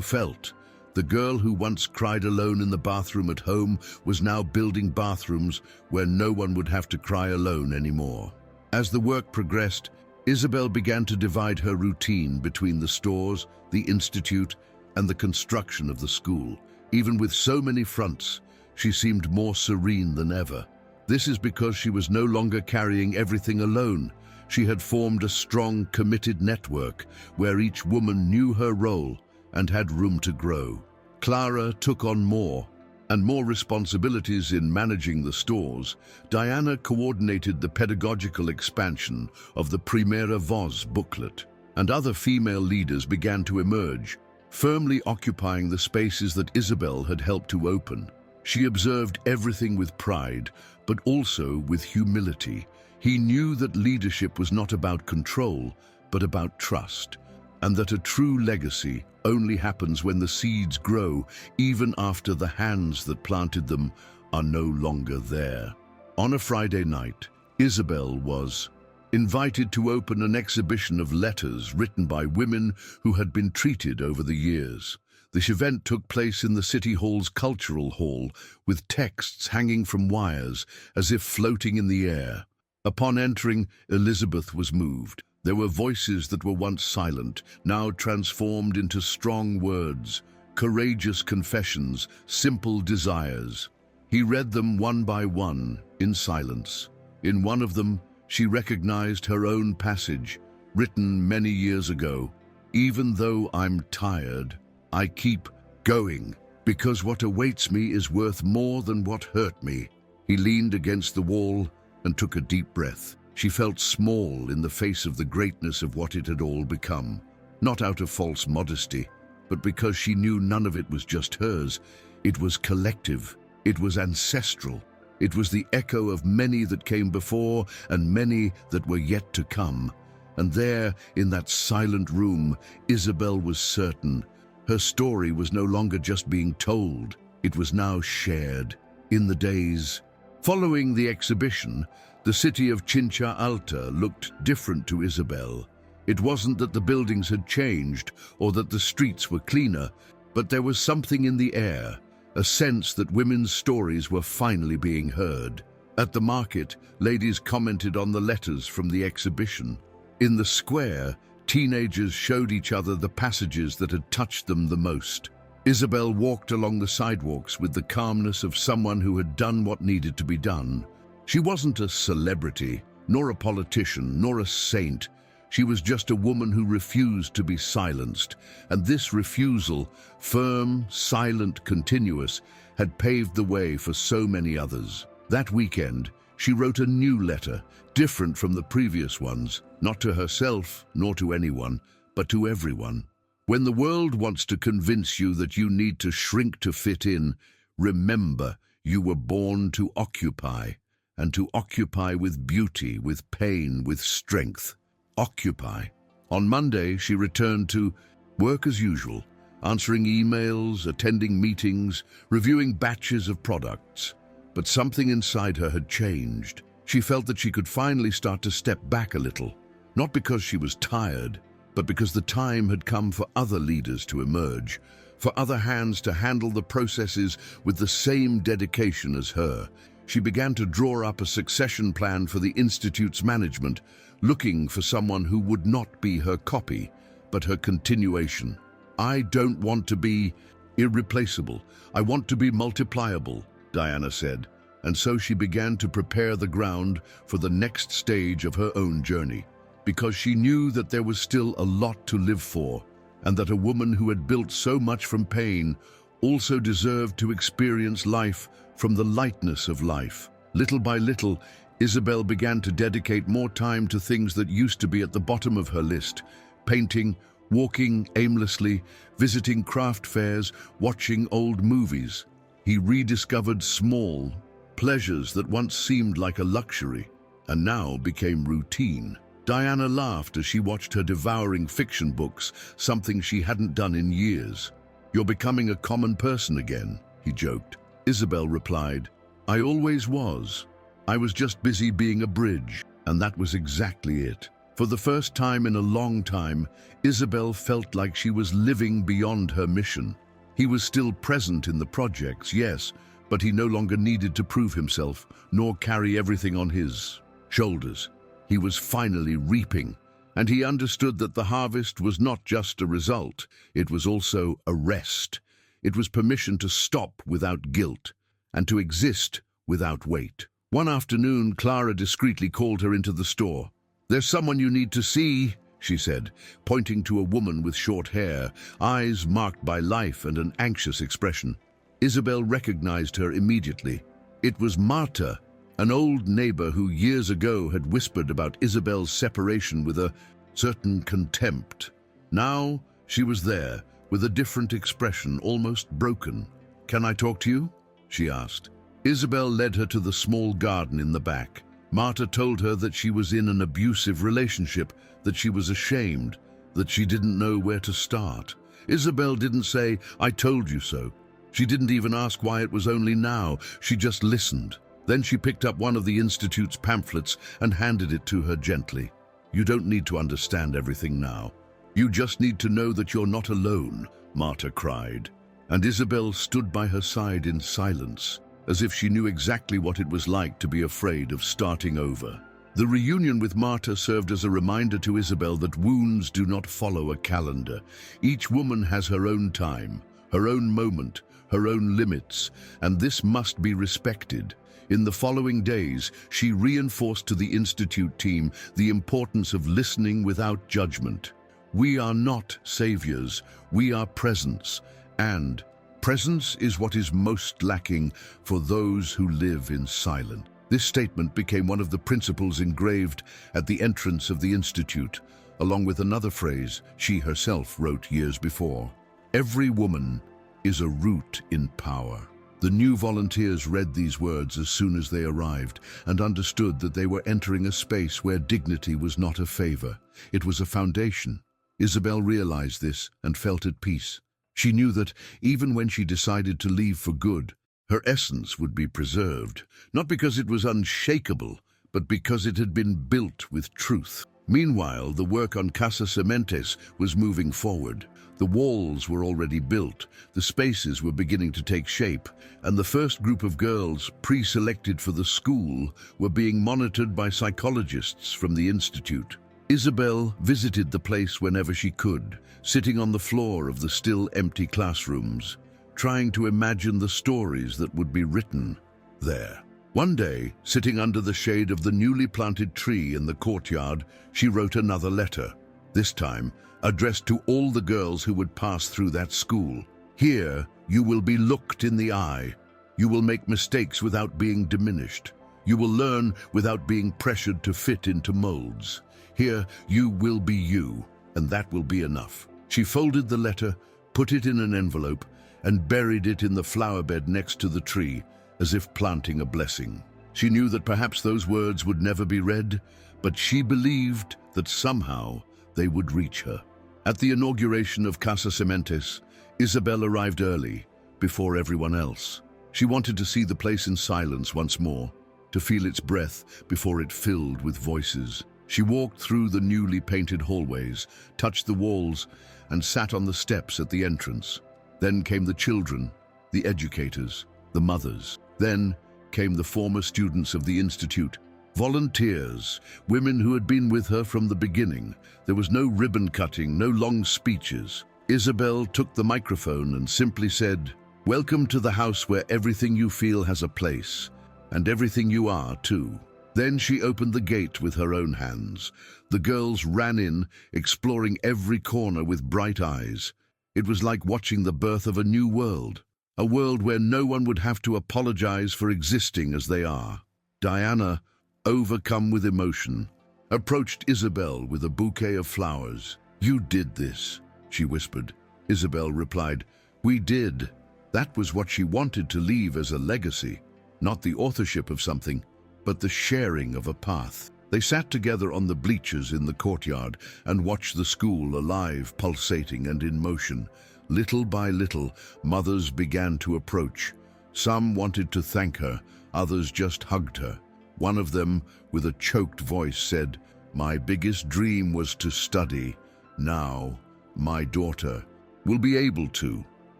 felt. The girl who once cried alone in the bathroom at home was now building bathrooms where no one would have to cry alone anymore. As the work progressed, Isabel began to divide her routine between the stores, the institute, and the construction of the school. Even with so many fronts, she seemed more serene than ever. This is because she was no longer carrying everything alone. She had formed a strong, committed network where each woman knew her role and had room to grow. Clara took on more and more responsibilities in managing the stores. Diana coordinated the pedagogical expansion of the Primera Voz booklet, and other female leaders began to emerge, firmly occupying the spaces that Isabel had helped to open. She observed everything with pride, but also with humility. He knew that leadership was not about control, but about trust, and that a true legacy only happens when the seeds grow, even after the hands that planted them are no longer there. On a Friday night, Isabel was invited to open an exhibition of letters written by women who had been treated over the years. This event took place in the City Hall's Cultural Hall, with texts hanging from wires as if floating in the air. Upon entering, Elizabeth was moved. There were voices that were once silent, now transformed into strong words, courageous confessions, simple desires. He read them one by one, in silence. In one of them, she recognized her own passage, written many years ago. Even though I'm tired, I keep going, because what awaits me is worth more than what hurt me. He leaned against the wall and took a deep breath. She felt small in the face of the greatness of what it had all become, not out of false modesty, but because she knew none of it was just hers. It was collective, it was ancestral, it was the echo of many that came before and many that were yet to come. And there, in that silent room, Isabel was certain. Her story was no longer just being told, it was now shared. In the days following the exhibition, the city of Chincha Alta looked different to Isabel. It wasn't that the buildings had changed or that the streets were cleaner, but there was something in the air, a sense that women's stories were finally being heard. At the market, ladies commented on the letters from the exhibition. In the square, teenagers showed each other the passages that had touched them the most. Isabel walked along the sidewalks with the calmness of someone who had done what needed to be done. She wasn't a celebrity, nor a politician, nor a saint. She was just a woman who refused to be silenced, and this refusal, firm, silent, continuous, had paved the way for so many others. That weekend, she wrote a new letter, different from the previous ones, not to herself, nor to anyone, but to everyone. When the world wants to convince you that you need to shrink to fit in, remember you were born to occupy, and to occupy with beauty, with pain, with strength. Occupy. On Monday, she returned to work as usual, answering emails, attending meetings, reviewing batches of products. But something inside her had changed. She felt that she could finally start to step back a little, not because she was tired, but because the time had come for other leaders to emerge, for other hands to handle the processes with the same dedication as her. She began to draw up a succession plan for the Institute's management, looking for someone who would not be her copy, but her continuation. I don't want to be irreplaceable. I want to be multipliable, Diana said, and so she began to prepare the ground for the next stage of her own journey, because she knew that there was still a lot to live for, and that a woman who had built so much from pain also deserved to experience life from the lightness of life. Little by little, Isabel began to dedicate more time to things that used to be at the bottom of her list: painting, walking aimlessly, visiting craft fairs, watching old movies. He rediscovered small pleasures that once seemed like a luxury and now became routine. Diana laughed as she watched her devouring fiction books, something she hadn't done in years. "You're becoming a common person again," he joked. Isabel replied, "I always was. I was just busy being a bridge." And that was exactly it. For the first time in a long time, Isabel felt like she was living beyond her mission. He was still present in the projects, yes, but he no longer needed to prove himself, nor carry everything on his shoulders. He was finally reaping, and he understood that the harvest was not just a result, it was also a rest. It was permission to stop without guilt, and to exist without weight. One afternoon, Clara discreetly called her into the store. "There's someone you need to see," she said, pointing to a woman with short hair, eyes marked by life and an anxious expression. Isabel recognized her immediately. It was Marta, an old neighbor who years ago had whispered about Isabel's separation with a certain contempt. Now she was there, with a different expression, almost broken. "Can I talk to you?" she asked. Isabel led her to the small garden in the back. Marta told her that she was in an abusive relationship, that she was ashamed, that she didn't know where to start. Isabel didn't say, "I told you so." She didn't even ask why it was only now. She just listened. Then she picked up one of the Institute's pamphlets and handed it to her gently. "You don't need to understand everything now. You just need to know that you're not alone," Marta cried. And Isabel stood by her side in silence, as if she knew exactly what it was like to be afraid of starting over. The reunion with Marta served as a reminder to Isabel that wounds do not follow a calendar. Each woman has her own time, her own moment, her own limits, and this must be respected. In the following days, she reinforced to the Institute team the importance of listening without judgment. We are not saviors, we are presence, and presence is what is most lacking for those who live in silence. This statement became one of the principles engraved at the entrance of the Institute, along with another phrase she herself wrote years before. "Every woman is a root in power." The new volunteers read these words as soon as they arrived and understood that they were entering a space where dignity was not a favor. It was a foundation. Isabel realized this and felt at peace. She knew that even when she decided to leave for good, her essence would be preserved, not because it was unshakable, but because it had been built with truth. Meanwhile, the work on Casa Sementes was moving forward. The walls were already built, the spaces were beginning to take shape, and the first group of girls pre-selected for the school were being monitored by psychologists from the Institute. Isabel visited the place whenever she could, sitting on the floor of the still empty classrooms, trying to imagine the stories that would be written there. One day, sitting under the shade of the newly planted tree in the courtyard, she wrote another letter, this time addressed to all the girls who would pass through that school. "Here, you will be looked in the eye. You will make mistakes without being diminished. You will learn without being pressured to fit into molds. Here, you will be you, and that will be enough." She folded the letter, put it in an envelope, and buried it in the flower bed next to the tree, as if planting a blessing. She knew that perhaps those words would never be read, but she believed that somehow they would reach her. At the inauguration of Casa Sementes, Isabel arrived early, before everyone else. She wanted to see the place in silence once more, to feel its breath before it filled with voices. She walked through the newly painted hallways, touched the walls, and sat on the steps at the entrance. Then came the children, the educators, the mothers. Then came the former students of the Institute, volunteers, women who had been with her from the beginning. There was no ribbon cutting, no long speeches. Isabel took the microphone and simply said, "Welcome to the house where everything you feel has a place, and everything you are too." Then she opened the gate with her own hands. The girls ran in, exploring every corner with bright eyes. It was like watching the birth of a new world, a world where no one would have to apologize for existing as they are. Diana, overcome with emotion, approached Isabel with a bouquet of flowers. "You did this," she whispered. Isabel replied, "We did." That was what she wanted to leave as a legacy, not the authorship of something, but the sharing of a path. They sat together on the bleachers in the courtyard and watched the school alive, pulsating and in motion. Little by little, mothers began to approach. Some wanted to thank her, others just hugged her. One of them, with a choked voice, said, "My biggest dream was to study. Now, my daughter will be able to."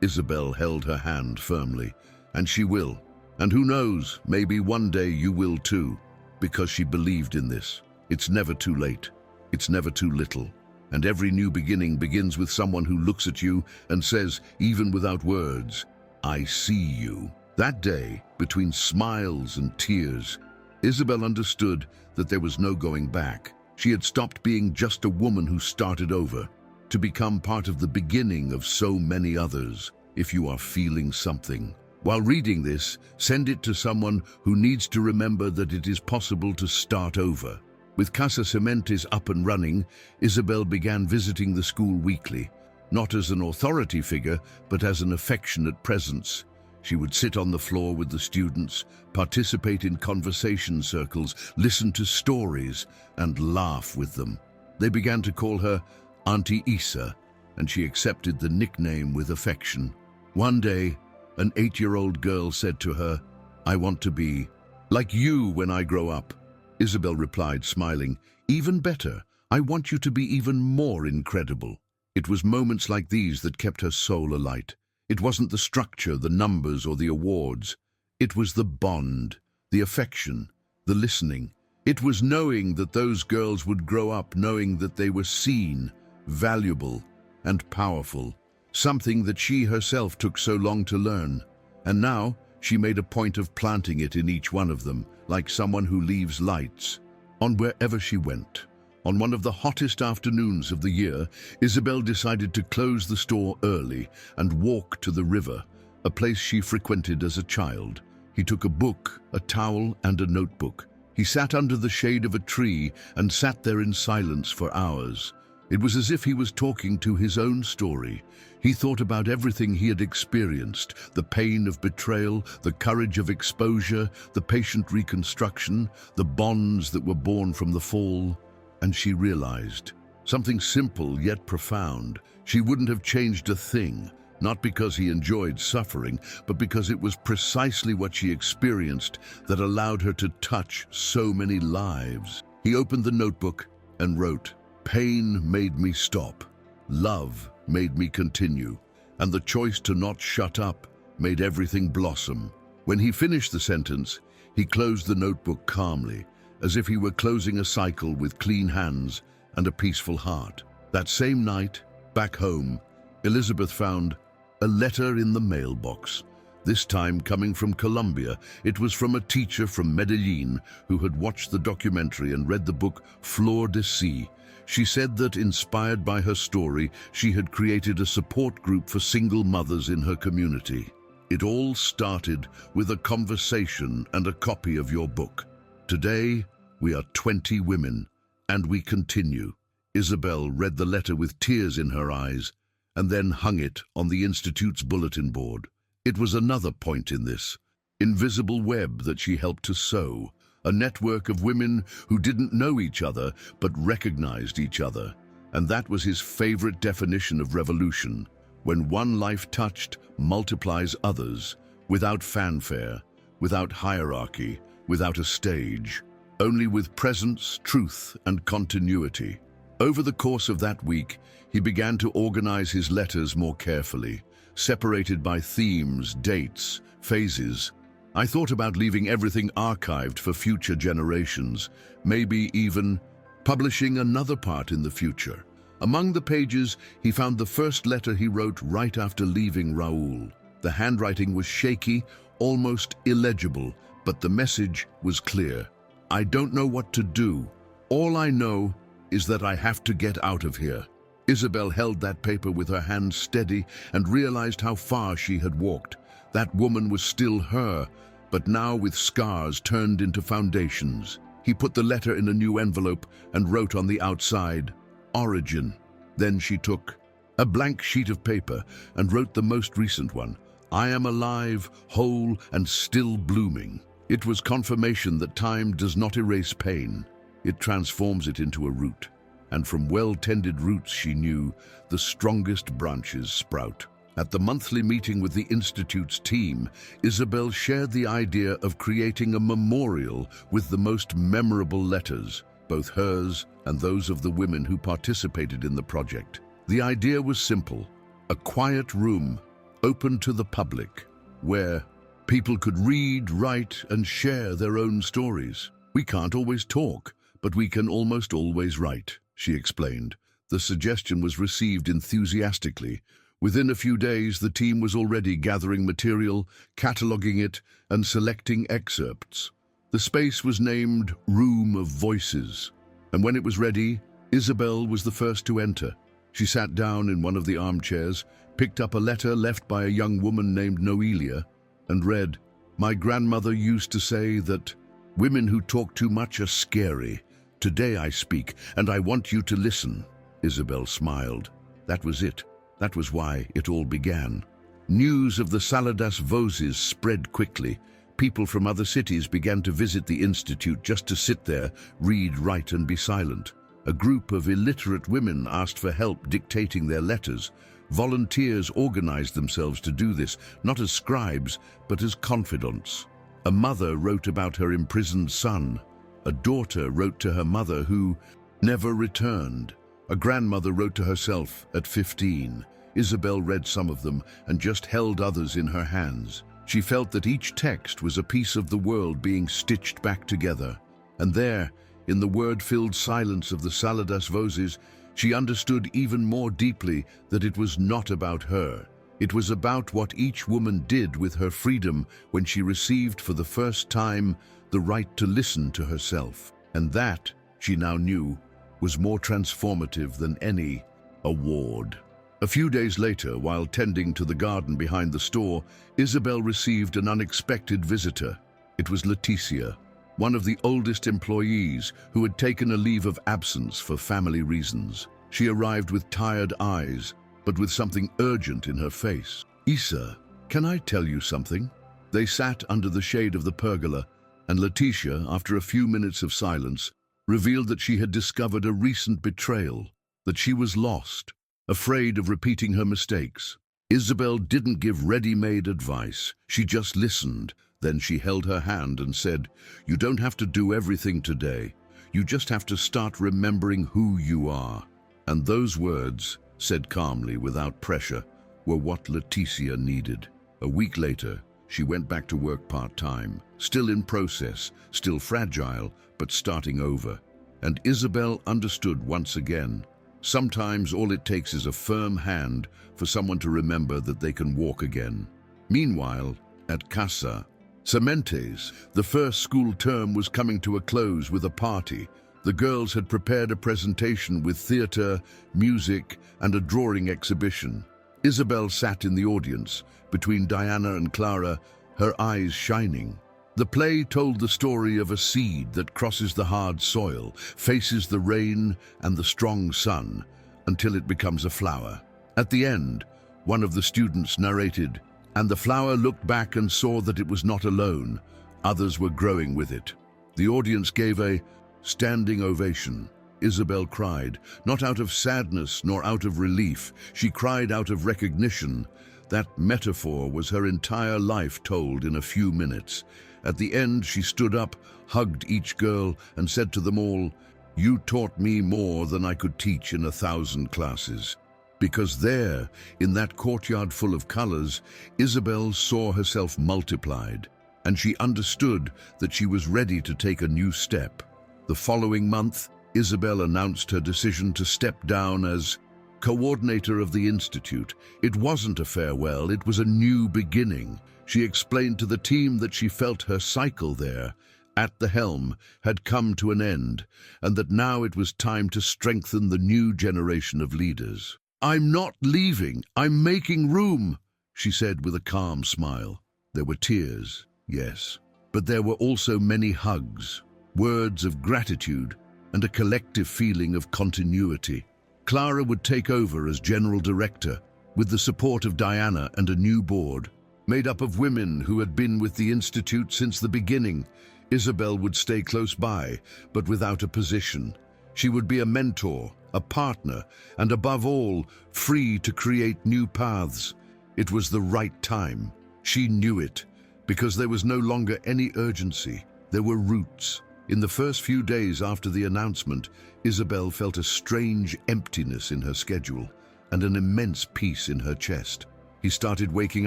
Isabel held her hand firmly, "And she will. And who knows, maybe one day you will too," because she believed in this. It's never too late. It's never too little. And every new beginning begins with someone who looks at you and says, even without words, "I see you." That day, between smiles and tears, Isabel understood that there was no going back. She had stopped being just a woman who started over, to become part of the beginning of so many others. If you are feeling something, while reading this, send it to someone who needs to remember that it is possible to start over. With Casa Sementes up and running, Isabel began visiting the school weekly, not as an authority figure, but as an affectionate presence. She would sit on the floor with the students, participate in conversation circles, listen to stories, and laugh with them. They began to call her Auntie Isa, and she accepted the nickname with affection. One day, an 8-year-old girl said to her, "I want to be like you when I grow up." Isabel replied, smiling, "Even better, I want you to be even more incredible." It was moments like these that kept her soul alight. It wasn't the structure, the numbers, or the awards. It was the bond, the affection, the listening. It was knowing that those girls would grow up knowing that they were seen, valuable, and powerful, something that she herself took so long to learn. And now she made a point of planting it in each one of them, like someone who leaves lights on wherever she went. On one of the hottest afternoons of the year, Isabel decided to close the store early and walk to the river, a place she frequented as a child. He took a book, a towel, and a notebook. He sat under the shade of a tree and sat there in silence for hours. It was as if he was talking to his own story. He thought about everything he had experienced, the pain of betrayal, the courage of exposure, the patient reconstruction, the bonds that were born from the fall. And she realized something simple yet profound. She wouldn't have changed a thing, not because he enjoyed suffering, but because it was precisely what she experienced that allowed her to touch so many lives. He opened the notebook and wrote, "Pain made me stop. Love made me continue. And the choice to not shut up made everything blossom." When he finished the sentence, he closed the notebook calmly, as if he were closing a cycle with clean hands and a peaceful heart. That same night, back home, Elizabeth found a letter in the mailbox. This time coming from Colombia. It was from a teacher from Medellin who had watched the documentary and read the book Flor de Si. She said that, inspired by her story, she had created a support group for single mothers in her community. It all started with a conversation and a copy of your book. Today, we are 20 women, and we continue. Isabel read the letter with tears in her eyes, and then hung it on the Institute's bulletin board. It was another point in this invisible web that she helped to sew, a network of women who didn't know each other, but recognized each other. And that was his favorite definition of revolution. When one life touched multiplies others, without fanfare, without hierarchy, without a stage, only with presence, truth, and continuity. Over the course of that week, he began to organize his letters more carefully, separated by themes, dates, phases. I thought about leaving everything archived for future generations, maybe even publishing another part in the future. Among the pages, he found the first letter he wrote right after leaving Raoul. The handwriting was shaky, almost illegible, but the message was clear. "I don't know what to do. All I know is that I have to get out of here." Isabel held that paper with her hands steady and realized how far she had walked. That woman was still her, but now with scars turned into foundations. He put the letter in a new envelope and wrote on the outside, "Origin." Then she took a blank sheet of paper and wrote the most recent one, "I am alive, whole, and still blooming." It was confirmation that time does not erase pain. It transforms it into a root. And from well-tended roots, she knew, the strongest branches sprout. At the monthly meeting with the Institute's team, Isabel shared the idea of creating a memorial with the most memorable letters, both hers and those of the women who participated in the project. The idea was simple: a quiet room, open to the public, where people could read, write, and share their own stories. "We can't always talk, but we can almost always write," she explained. The suggestion was received enthusiastically. Within a few days, the team was already gathering material, cataloging it, and selecting excerpts. The space was named Room of Voices. And when it was ready, Isabel was the first to enter. She sat down in one of the armchairs, picked up a letter left by a young woman named Noelia, and read, "My grandmother used to say that women who talk too much are scary. Today I speak, and I want you to listen." Isabel smiled. That was it. That was why it all began. News of the Saladas Vozes spread quickly. People from other cities began to visit the institute just to sit there, read, write, and be silent. A group of illiterate women asked for help dictating their letters. Volunteers organized themselves to do this, not as scribes, but as confidants. A mother wrote about her imprisoned son. A daughter wrote to her mother who never returned. A grandmother wrote to herself at 15. Isabel read some of them and just held others in her hands. She felt that each text was a piece of the world being stitched back together. And there, in the word-filled silence of the Saladas Vozes, she understood even more deeply that it was not about her. It was about what each woman did with her freedom when she received for the first time the right to listen to herself. And that, she now knew, was more transformative than any award. A few days later, while tending to the garden behind the store, Isabel received an unexpected visitor. It was Leticia, one of the oldest employees who had taken a leave of absence for family reasons. She arrived with tired eyes, but with something urgent in her face. "Isa, can I tell you something?" They sat under the shade of the pergola, and Leticia, after a few minutes of silence, revealed that she had discovered a recent betrayal, that she was lost, afraid of repeating her mistakes. Isabel didn't give ready-made advice. She just listened. Then she held her hand and said, "You don't have to do everything today. You just have to start remembering who you are." And those words, said calmly, without pressure, were what Leticia needed. A week later, she went back to work part-time, still in process, still fragile, but starting over. And Isabel understood once again. Sometimes all it takes is a firm hand for someone to remember that they can walk again. Meanwhile, at Casa Sementes, the first school term was coming to a close with a party. The girls had prepared a presentation with theater, music, and a drawing exhibition. Isabel sat in the audience, between Diana and Clara, her eyes shining. The play told the story of a seed that crosses the hard soil, faces the rain and the strong sun, until it becomes a flower. At the end, one of the students narrated, "And the flower looked back and saw that it was not alone. Others were growing with it." The audience gave a standing ovation. Isabel cried, not out of sadness nor out of relief. She cried out of recognition. That metaphor was her entire life told in a few minutes. At the end, she stood up, hugged each girl, and said to them all, "You taught me more than I could teach in 1,000 classes." Because there, in that courtyard full of colors, Isabel saw herself multiplied, and she understood that she was ready to take a new step. The following month, Isabel announced her decision to step down as coordinator of the institute. It wasn't a farewell, it was a new beginning. She explained to the team that she felt her cycle there, at the helm, had come to an end, and that now it was time to strengthen the new generation of leaders. "I'm not leaving, I'm making room," she said with a calm smile. There were tears, yes, but there were also many hugs, words of gratitude, and a collective feeling of continuity. Clara would take over as general director, with the support of Diana and a new board, made up of women who had been with the institute since the beginning. Isabel would stay close by, but without a position. She would be a mentor, a partner, and above all, free to create new paths. It was the right time. She knew it, because there was no longer any urgency. There were roots. In the first few days after the announcement, Isabel felt a strange emptiness in her schedule and an immense peace in her chest. He started waking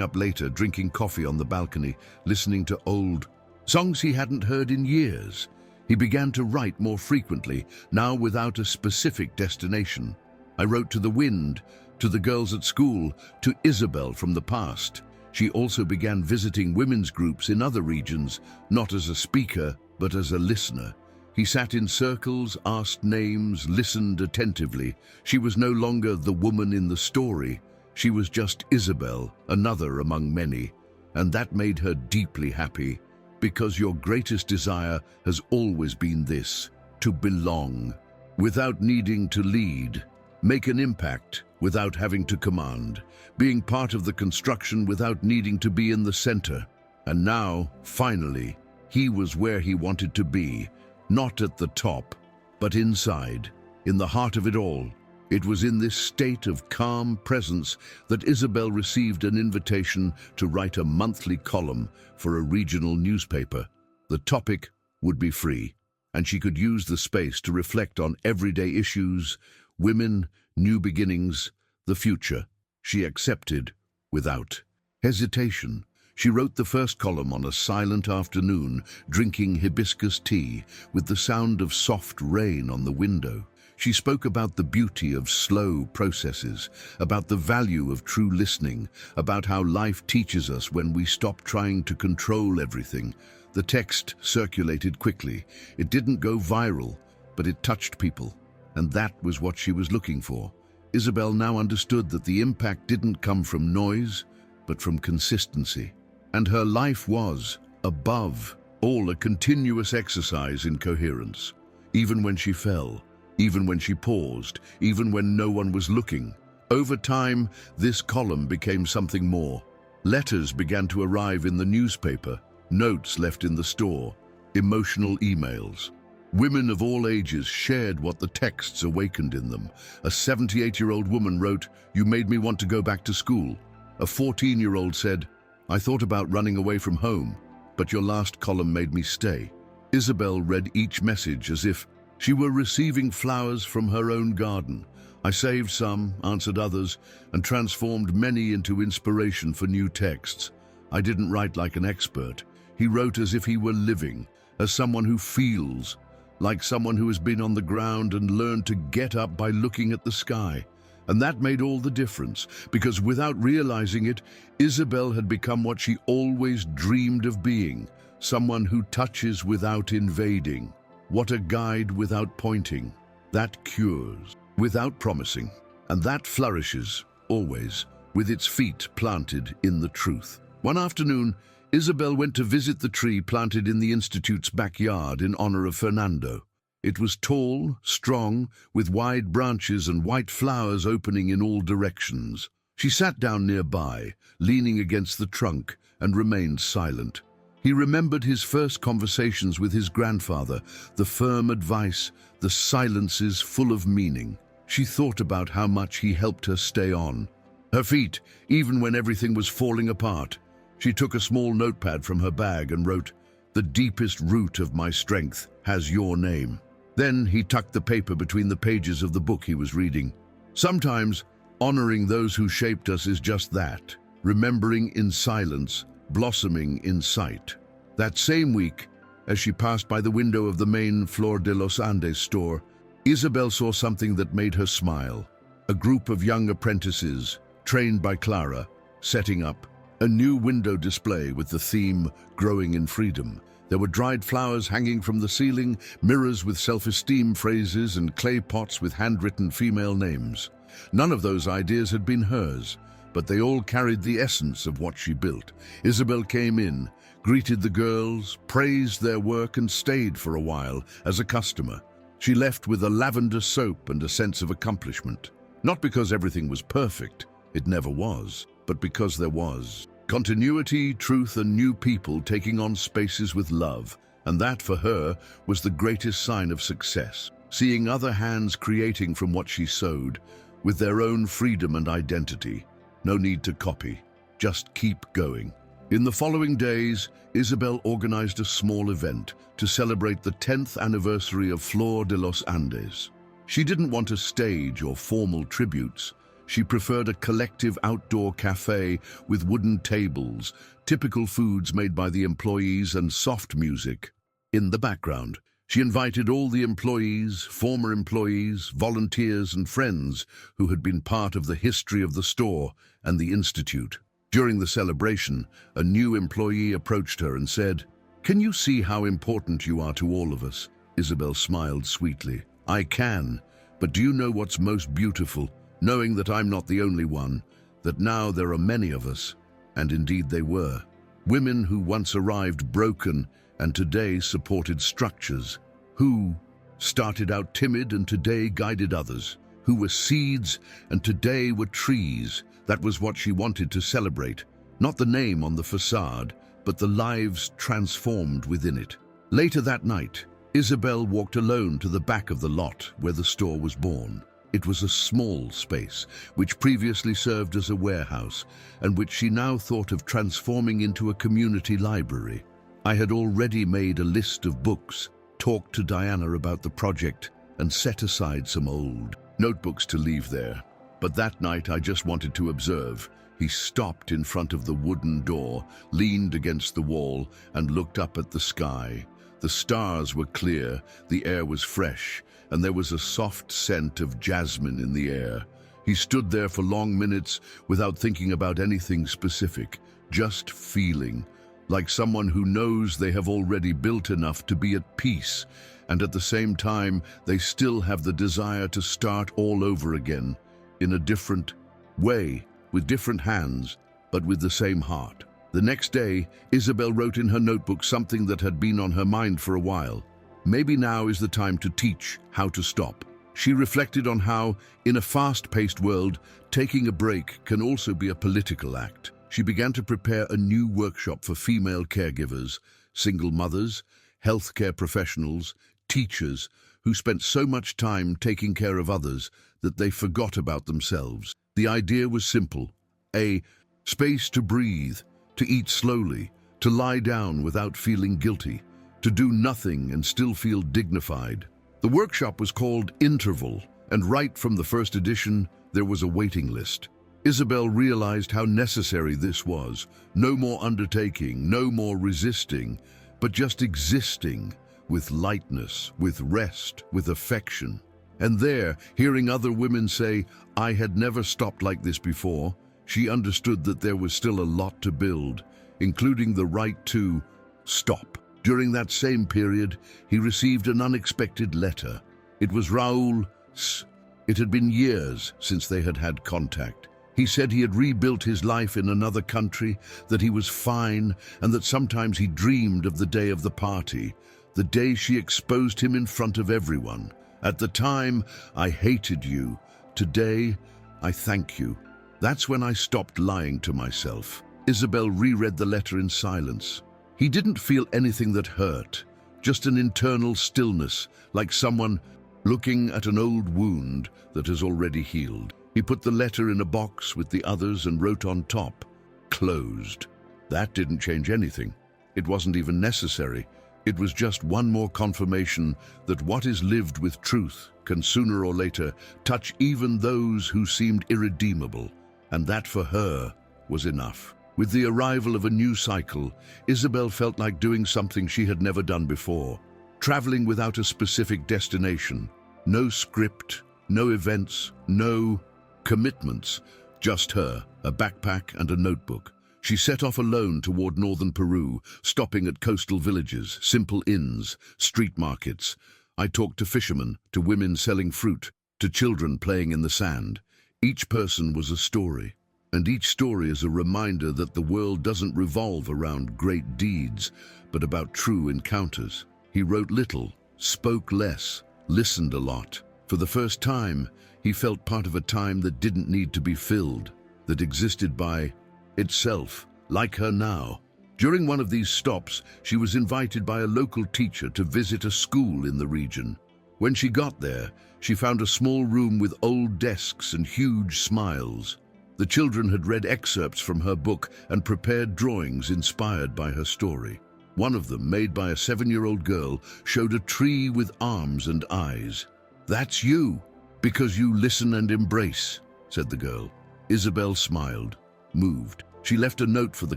up later, drinking coffee on the balcony, listening to old songs he hadn't heard in years. He began to write more frequently, now without a specific destination. "I wrote to the wind, to the girls at school, to Isabel from the past." She also began visiting women's groups in other regions, not as a speaker, but as a listener. He sat in circles, asked names, listened attentively. She was no longer the woman in the story. She was just Isabel, another among many. And that made her deeply happy, because your greatest desire has always been this: to belong, without needing to lead, make an impact without having to command, being part of the construction without needing to be in the center. And now, finally, he was where he wanted to be, not at the top, but inside, in the heart of it all. It was in this state of calm presence that Isabel received an invitation to write a monthly column for a regional newspaper. The topic would be free, and she could use the space to reflect on everyday issues: women, new beginnings, the future. She accepted without hesitation. She wrote the first column on a silent afternoon, drinking hibiscus tea, with the sound of soft rain on the window. She spoke about the beauty of slow processes, about the value of true listening, about how life teaches us when we stop trying to control everything. The text circulated quickly. It didn't go viral, but it touched people, and that was what she was looking for. Isabel now understood that the impact didn't come from noise, but from consistency. And her life was, above all, a continuous exercise in coherence. Even when she fell, even when she paused, even when no one was looking. Over time, this column became something more. Letters began to arrive in the newspaper, notes left in the store, emotional emails. Women of all ages shared what the texts awakened in them. A 78-year-old woman wrote, "You made me want to go back to school." A 14-year-old said, "I thought about running away from home, but your last column made me stay." Isabel read each message as if she were receiving flowers from her own garden. "I saved some, answered others, and transformed many into inspiration for new texts. I didn't write like an expert." He wrote as if he were living, as someone who feels, like someone who has been on the ground and learned to get up by looking at the sky. And that made all the difference, because without realizing it, Isabel had become what she always dreamed of being: someone who touches without invading. What a guide without pointing. That cures without promising. And that flourishes, always, with its feet planted in the truth. One afternoon, Isabel went to visit the tree planted in the Institute's backyard in honor of Fernando. It was tall, strong, with wide branches and white flowers opening in all directions. She sat down nearby, leaning against the trunk, and remained silent. He remembered his first conversations with his grandfather, the firm advice, the silences full of meaning. She thought about how much he helped her stay on her feet, even when everything was falling apart. She took a small notepad from her bag and wrote, "The deepest root of my strength has your name." Then he tucked the paper between the pages of the book he was reading. Sometimes, honoring those who shaped us is just that, remembering in silence, blossoming in sight. That same week, as she passed by the window of the main Flor de los Andes store, Isabel saw something that made her smile. A group of young apprentices, trained by Clara, setting up a new window display with the theme "Growing in Freedom." There were dried flowers hanging from the ceiling, mirrors with self-esteem phrases, and clay pots with handwritten female names. None of those ideas had been hers, but they all carried the essence of what she built. Isabel came in, greeted the girls, praised their work, and stayed for a while as a customer. She left with a lavender soap and a sense of accomplishment. Not because everything was perfect, it never was, but because there was continuity, truth, and new people taking on spaces with love. And that, for her, was the greatest sign of success. Seeing other hands creating from what she sowed, with their own freedom and identity. No need to copy, just keep going. In the following days, Isabel organized a small event to celebrate the 10th anniversary of Flor de los Andes. She didn't want a stage or formal tributes. She preferred a collective outdoor cafe with wooden tables, typical foods made by the employees, and soft music. In the background, she invited all the employees, former employees, volunteers, and friends who had been part of the history of the store and the Institute. During the celebration, a new employee approached her and said, "Can you see how important you are to all of us?" Isabel smiled sweetly. I can, but do you know what's most beautiful? Knowing that I'm not the only one, that now there are many of us, and indeed they were. Women who once arrived broken and today supported structures, who started out timid and today guided others, who were seeds and today were trees. That was what she wanted to celebrate, not the name on the facade, but the lives transformed within it. Later that night, Isabel walked alone to the back of the lot where the store was born. It was a small space, which previously served as a warehouse, and which she now thought of transforming into a community library. I had already made a list of books, talked to Diana about the project, and set aside some old notebooks to leave there. But that night I just wanted to observe. He stopped in front of the wooden door, leaned against the wall, and looked up at the sky. The stars were clear, the air was fresh, and there was a soft scent of jasmine in the air. He stood there for long minutes without thinking about anything specific, just feeling, like someone who knows they have already built enough to be at peace, and at the same time they still have the desire to start all over again, in a different way, with different hands, but with the same heart. The next day, Isabel wrote in her notebook something that had been on her mind for a while. Maybe now is the time to teach how to stop. She reflected on how, in a fast-paced world, taking a break can also be a political act. She began to prepare a new workshop for female caregivers, single mothers, healthcare professionals, teachers, who spent so much time taking care of others that they forgot about themselves. The idea was simple: a space to breathe, to eat slowly, to lie down without feeling guilty, to do nothing and still feel dignified. The workshop was called Interval, and right from the first edition, there was a waiting list. Isabel realized how necessary this was. No more undertaking, no more resisting, but just existing, with lightness, with rest, with affection. And there, hearing other women say, I had never stopped like this before, she understood that there was still a lot to build, including the right to stop. During that same period, he received an unexpected letter. It was Raul's. It had been years since they had had contact. He said he had rebuilt his life in another country, that he was fine, and that sometimes he dreamed of the day of the party, the day she exposed him in front of everyone. At the time, I hated you. Today, I thank you. That's when I stopped lying to myself. Isabel reread the letter in silence. He didn't feel anything that hurt, just an internal stillness, like someone looking at an old wound that has already healed. He put the letter in a box with the others and wrote on top, closed. That didn't change anything. It wasn't even necessary. It was just one more confirmation that what is lived with truth can sooner or later touch even those who seemed irredeemable, and that for her was enough. With the arrival of a new cycle, Isabel felt like doing something she had never done before, traveling without a specific destination, no script, no events, no commitments, just her, a backpack and a notebook. She set off alone toward northern Peru, stopping at coastal villages, simple inns, street markets. I talked to fishermen, to women selling fruit, to children playing in the sand. Each person was a story, and each story is a reminder that the world doesn't revolve around great deeds, but about true encounters. He wrote little, spoke less, listened a lot. For the first time, he felt part of a time that didn't need to be filled, that existed by itself, like her now. During one of these stops, she was invited by a local teacher to visit a school in the region. When she got there, she found a small room with old desks and huge smiles. The children had read excerpts from her book and prepared drawings inspired by her story. One of them, made by a 7-year-old girl, showed a tree with arms and eyes. "That's you, because you listen and embrace," said the girl. Isabel smiled, moved. She left a note for the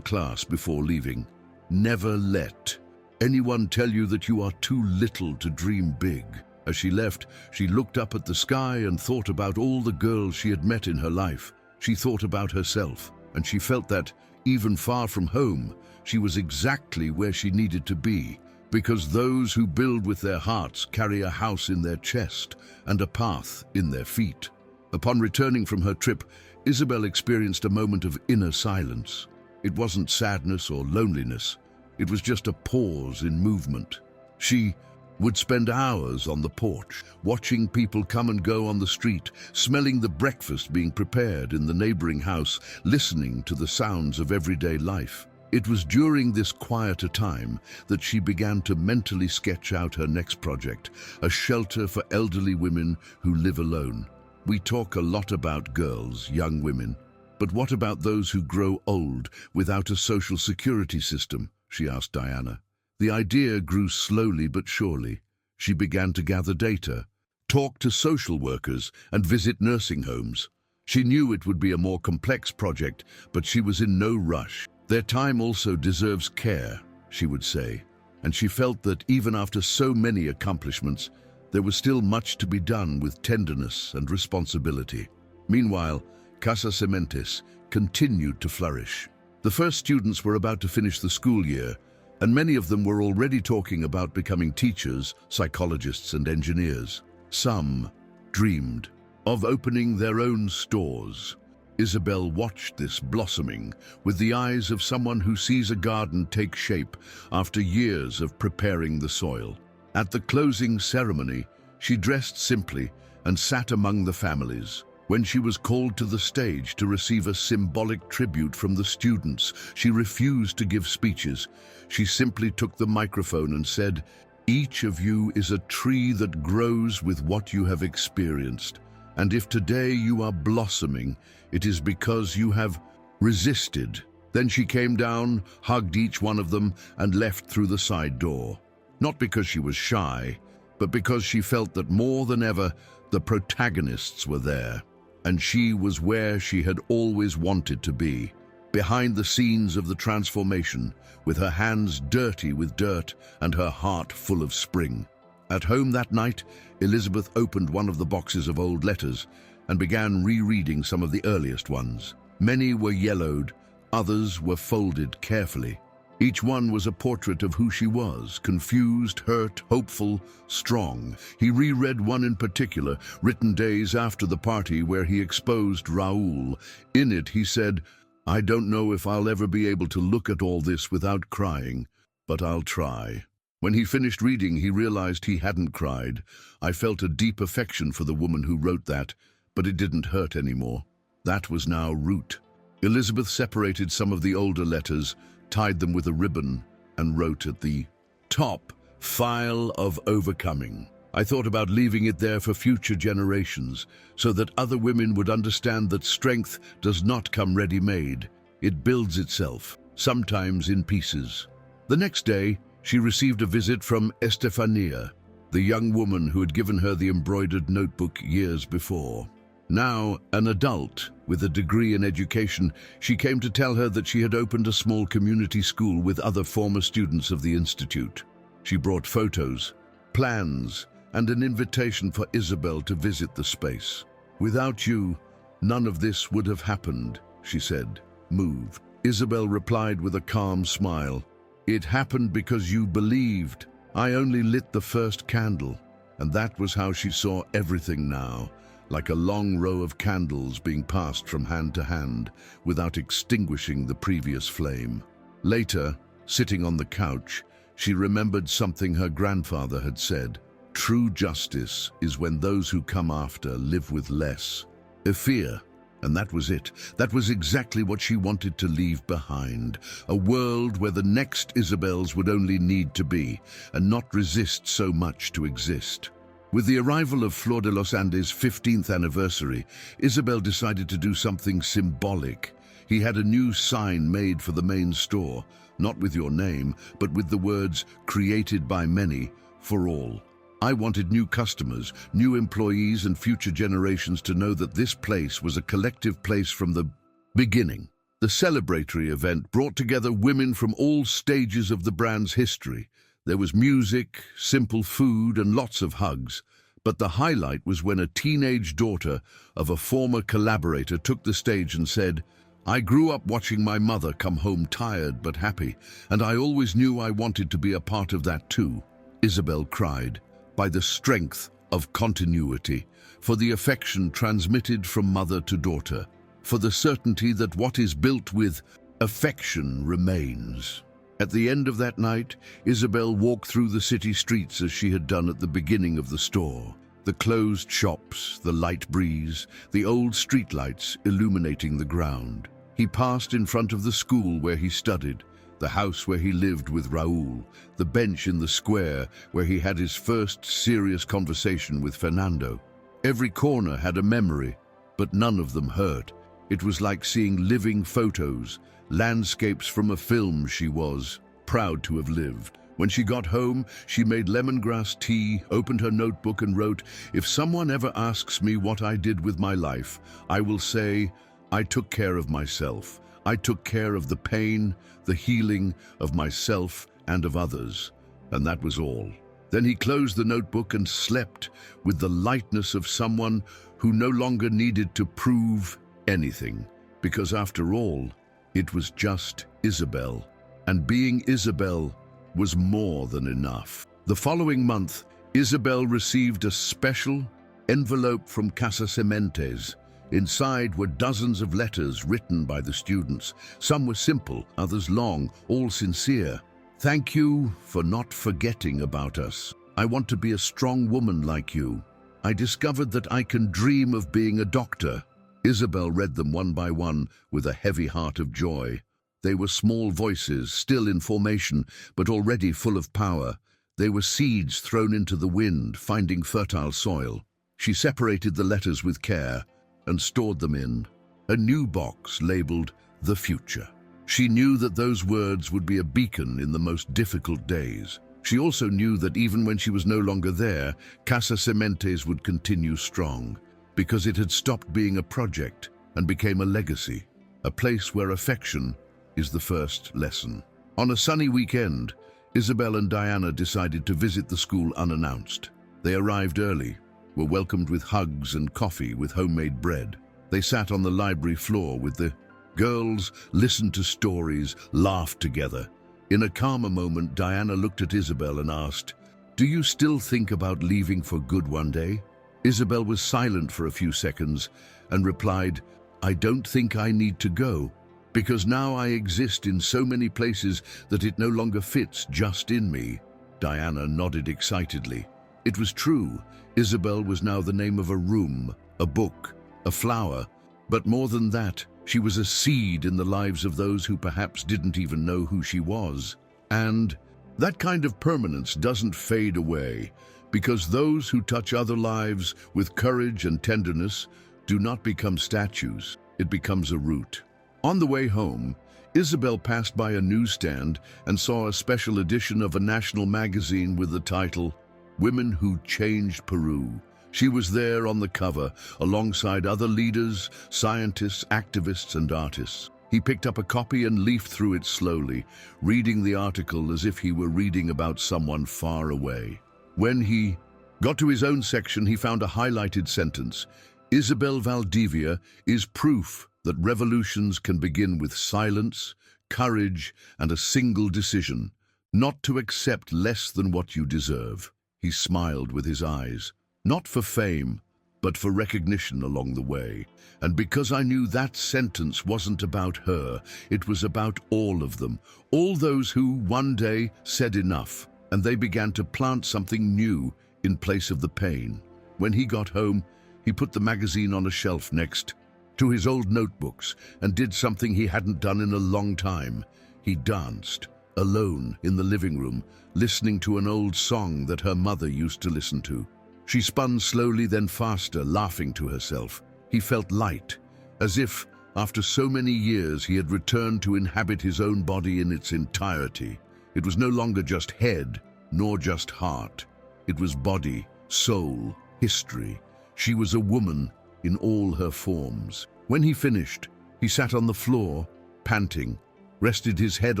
class before leaving. "Never let anyone tell you that you are too little to dream big." As she left, she looked up at the sky and thought about all the girls she had met in her life. She thought about herself, and she felt that, even far from home, she was exactly where she needed to be. because those who build with their hearts carry a house in their chest and a path in their feet. Upon returning from her trip, Isabel experienced a moment of inner silence. It wasn't sadness or loneliness. It was just a pause in movement. She would spend hours on the porch, watching people come and go on the street, smelling the breakfast being prepared in the neighboring house, listening to the sounds of everyday life. It was during this quieter time that she began to mentally sketch out her next project, a shelter for elderly women who live alone. We talk a lot about girls, young women, but what about those who grow old without a social security system? She asked Diana. The idea grew slowly but surely. She began to gather data, talk to social workers, and visit nursing homes. She knew it would be a more complex project, but she was in no rush. Their time also deserves care, she would say, and she felt that even after so many accomplishments, there was still much to be done with tenderness and responsibility. Meanwhile, Casa Sementes continued to flourish. The first students were about to finish the school year, and many of them were already talking about becoming teachers, psychologists, and engineers. Some dreamed of opening their own stores. Isabel watched this blossoming with the eyes of someone who sees a garden take shape after years of preparing the soil. At the closing ceremony, she dressed simply and sat among the families. When she was called to the stage to receive a symbolic tribute from the students, she refused to give speeches. She simply took the microphone and said, "Each of you is a tree that grows with what you have experienced. And if today you are blossoming, it is because you have resisted." Then she came down, hugged each one of them, and left through the side door. Not because she was shy, but because she felt that more than ever, the protagonists were there. And she was where she had always wanted to be, behind the scenes of the transformation, with her hands dirty with dirt and her heart full of spring. At home that night, Elizabeth opened one of the boxes of old letters and began rereading some of the earliest ones. Many were yellowed, others were folded carefully. Each one was a portrait of who she was, confused, hurt, hopeful, strong. He reread one in particular, written days after the party where he exposed Raoul. In it, he said, "I don't know if I'll ever be able to look at all this without crying, but I'll try." When he finished reading, he realized he hadn't cried. "I felt a deep affection for the woman who wrote that, but it didn't hurt anymore." That was now root. Elizabeth separated some of the older letters, tied them with a ribbon, and wrote at the top, "File of Overcoming." I thought about leaving it there for future generations, so that other women would understand that strength does not come ready-made. It builds itself, sometimes in pieces. The next day, she received a visit from Estefania, the young woman who had given her the embroidered notebook years before. Now, an adult with a degree in education, she came to tell her that she had opened a small community school with other former students of the institute. She brought photos, plans, and an invitation for Isabel to visit the space. "Without you, none of this would have happened," she said, moved. Isabel replied with a calm smile, "It happened because you believed. I only lit the first candle." And that was how she saw everything now, like a long row of candles being passed from hand to hand without extinguishing the previous flame. Later, sitting on the couch, she remembered something her grandfather had said. True justice is when those who come after live with less. A fear. And that was it. That was exactly what she wanted to leave behind. A world where the next Isabels would only need to be, and not resist so much to exist. With the arrival of Flor de los Andes' 15th anniversary, Isabel decided to do something symbolic. He had a new sign made for the main store, not with your name, but with the words, "Created by many, for all." I wanted new customers, new employees, and future generations to know that this place was a collective place from the beginning. The celebratory event brought together women from all stages of the brand's history. There was music, simple food, and lots of hugs. But the highlight was when a teenage daughter of a former collaborator took the stage and said, I grew up watching my mother come home tired but happy, and I always knew I wanted to be a part of that too," Isabel cried, "by the strength of continuity, for the affection transmitted from mother to daughter, for the certainty that what is built with affection remains." At the end of that night, Isabel walked through the city streets as she had done at the beginning of the store. The closed shops, the light breeze, the old streetlights illuminating the ground. He passed in front of the school where he studied, the house where he lived with Raúl, the bench in the square where he had his first serious conversation with Fernando. Every corner had a memory, but none of them hurt. It was like seeing living photos, landscapes from a film she was proud to have lived. When she got home, she made lemongrass tea, opened her notebook and wrote, "If someone ever asks me what I did with my life, I will say, I took care of myself. I took care of the pain, the healing of myself and of others." And that was all. Then he closed the notebook and slept with the lightness of someone who no longer needed to prove anything, because after all, it was just Isabel, and being Isabel was more than enough. The following month, Isabel received a special envelope from Casa Sementes. Inside were dozens of letters written by the students. Some were simple, others long, all sincere. "Thank you for not forgetting about us. I want to be a strong woman like you. I discovered that I can dream of being a doctor." Isabel read them one by one with a heavy heart of joy. They were small voices, still in formation, but already full of power. They were seeds thrown into the wind, finding fertile soil. She separated the letters with care and stored them in a new box labeled "The Future." She knew that those words would be a beacon in the most difficult days. She also knew that even when she was no longer there, Casa Sementes would continue strong, because it had stopped being a project and became a legacy, a place where affection is the first lesson. On a sunny weekend, Isabel and Diana decided to visit the school unannounced. They arrived early, were welcomed with hugs and coffee with homemade bread. They sat on the library floor with the girls, listened to stories, laughed together. In a calmer moment, Diana looked at Isabel and asked, "Do you still think about leaving for good one day?" Isabel was silent for a few seconds and replied, "I don't think I need to go, because now I exist in so many places that it no longer fits just in me." Diana nodded excitedly. It was true. Isabel was now the name of a room, a book, a flower, but more than that, she was a seed in the lives of those who perhaps didn't even know who she was. And that kind of permanence doesn't fade away, because those who touch other lives with courage and tenderness do not become statues. It becomes a root. On the way home, Isabel passed by a newsstand and saw a special edition of a national magazine with the title, "Women Who Changed Peru." She was there on the cover, alongside other leaders, scientists, activists, and artists. He picked up a copy and leafed through it slowly, reading the article as if he were reading about someone far away. When he got to his own section, he found a highlighted sentence. "Isabel Valdivia is proof that revolutions can begin with silence, courage, and a single decision, not to accept less than what you deserve." He smiled with his eyes, not for fame, but for recognition along the way. And because I knew that sentence wasn't about her, it was about all of them, all those who one day said enough, and they began to plant something new in place of the pain. When he got home, he put the magazine on a shelf next to his old notebooks and did something he hadn't done in a long time. He danced, alone in the living room, listening to an old song that her mother used to listen to. She spun slowly, then faster, laughing to herself. He felt light, as if, after so many years, he had returned to inhabit his own body in its entirety. It was no longer just head, nor just heart. It was body, soul, history. She was a woman in all her forms. When he finished, he sat on the floor, panting, rested his head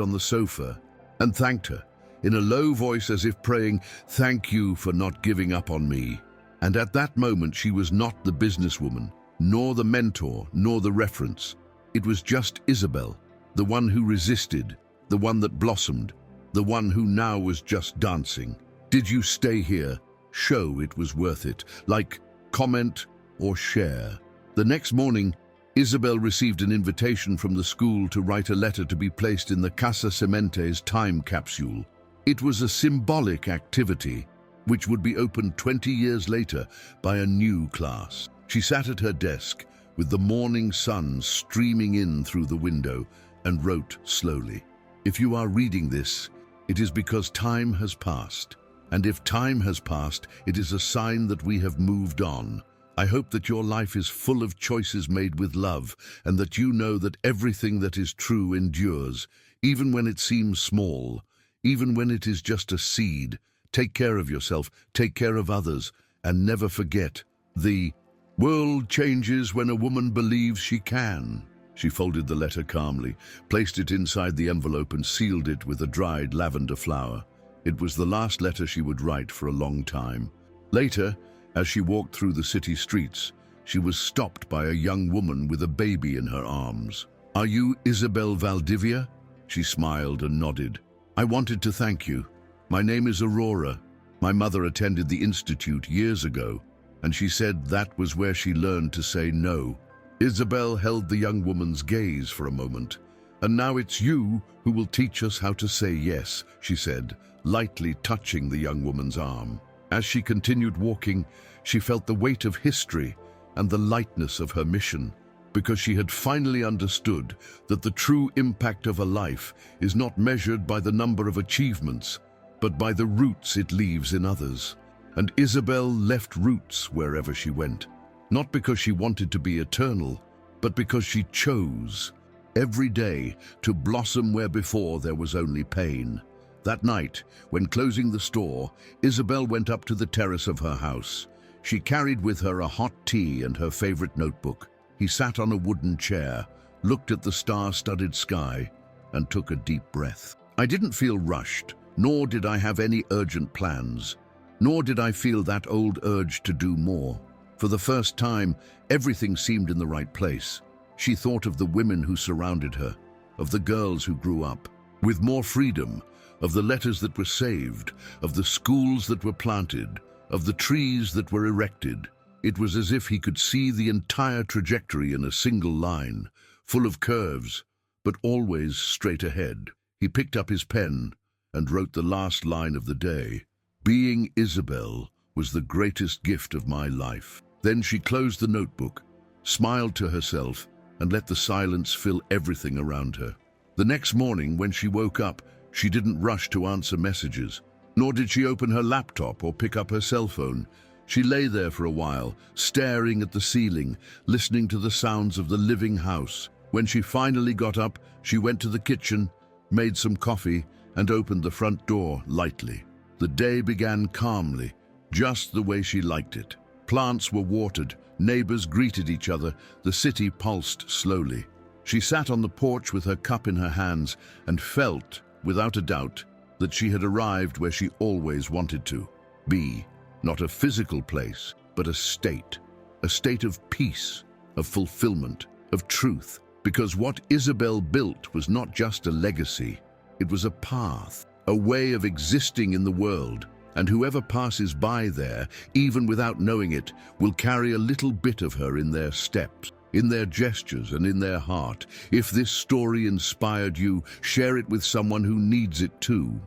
on the sofa, and thanked her, in a low voice as if praying, "Thank you for not giving up on me." And at that moment she was not the businesswoman, nor the mentor, nor the reference. It was just Isabel, the one who resisted, the one that blossomed, the one who now was just dancing. Did you stay here? Show it was worth it. Like, comment, or share. The next morning, Isabel received an invitation from the school to write a letter to be placed in the Casa Cemente's time capsule. It was a symbolic activity, which would be opened 20 years later by a new class. She sat at her desk, with the morning sun streaming in through the window, and wrote slowly. If you are reading this, it is because time has passed. And if time has passed, it is a sign that we have moved on. I hope that your life is full of choices made with love, and that you know that everything that is true endures, even when it seems small, even when it is just a seed. Take care of yourself, take care of others, and never forget, the world changes when a woman believes she can. She folded the letter calmly, placed it inside the envelope and sealed it with a dried lavender flower. It was the last letter she would write for a long time. Later, as she walked through the city streets, she was stopped by a young woman with a baby in her arms. "Are you Isabel Valdivia?" She smiled and nodded. "I wanted to thank you. My name is Aurora. My mother attended the institute years ago, and she said that was where she learned to say no." Isabel held the young woman's gaze for a moment. "And now it's you who will teach us how to say yes," she said, lightly touching the young woman's arm. As she continued walking, she felt the weight of history and the lightness of her mission, because she had finally understood that the true impact of a life is not measured by the number of achievements, but by the roots it leaves in others. And Isabel left roots wherever she went, not because she wanted to be eternal, but because she chose, every day, to blossom where before there was only pain. That night, when closing the store, Isabel went up to the terrace of her house. She carried with her a hot tea and her favorite notebook. He sat on a wooden chair, looked at the star-studded sky, and took a deep breath. "I didn't feel rushed, nor did I have any urgent plans, nor did I feel that old urge to do more. For the first time, everything seemed in the right place." She thought of the women who surrounded her, of the girls who grew up with more freedom, of the letters that were saved, of the schools that were planted, of the trees that were erected. It was as if he could see the entire trajectory in a single line, full of curves, but always straight ahead. He picked up his pen and wrote the last line of the day. "Being Isabel was the greatest gift of my life." Then she closed the notebook, smiled to herself, and let the silence fill everything around her. The next morning, when she woke up, she didn't rush to answer messages, nor did she open her laptop or pick up her cell phone. She lay there for a while, staring at the ceiling, listening to the sounds of the living house. When she finally got up, she went to the kitchen, made some coffee, and opened the front door lightly. The day began calmly, just the way she liked it. Plants were watered, neighbors greeted each other, the city pulsed slowly. She sat on the porch with her cup in her hands and felt, without a doubt, that she had arrived where she always wanted to be. Not a physical place, but a state of peace, of fulfillment, of truth. Because what Isabel built was not just a legacy, it was a path, a way of existing in the world. And whoever passes by there, even without knowing it, will carry a little bit of her in their steps, in their gestures, and in their heart. If this story inspired you, share it with someone who needs it too.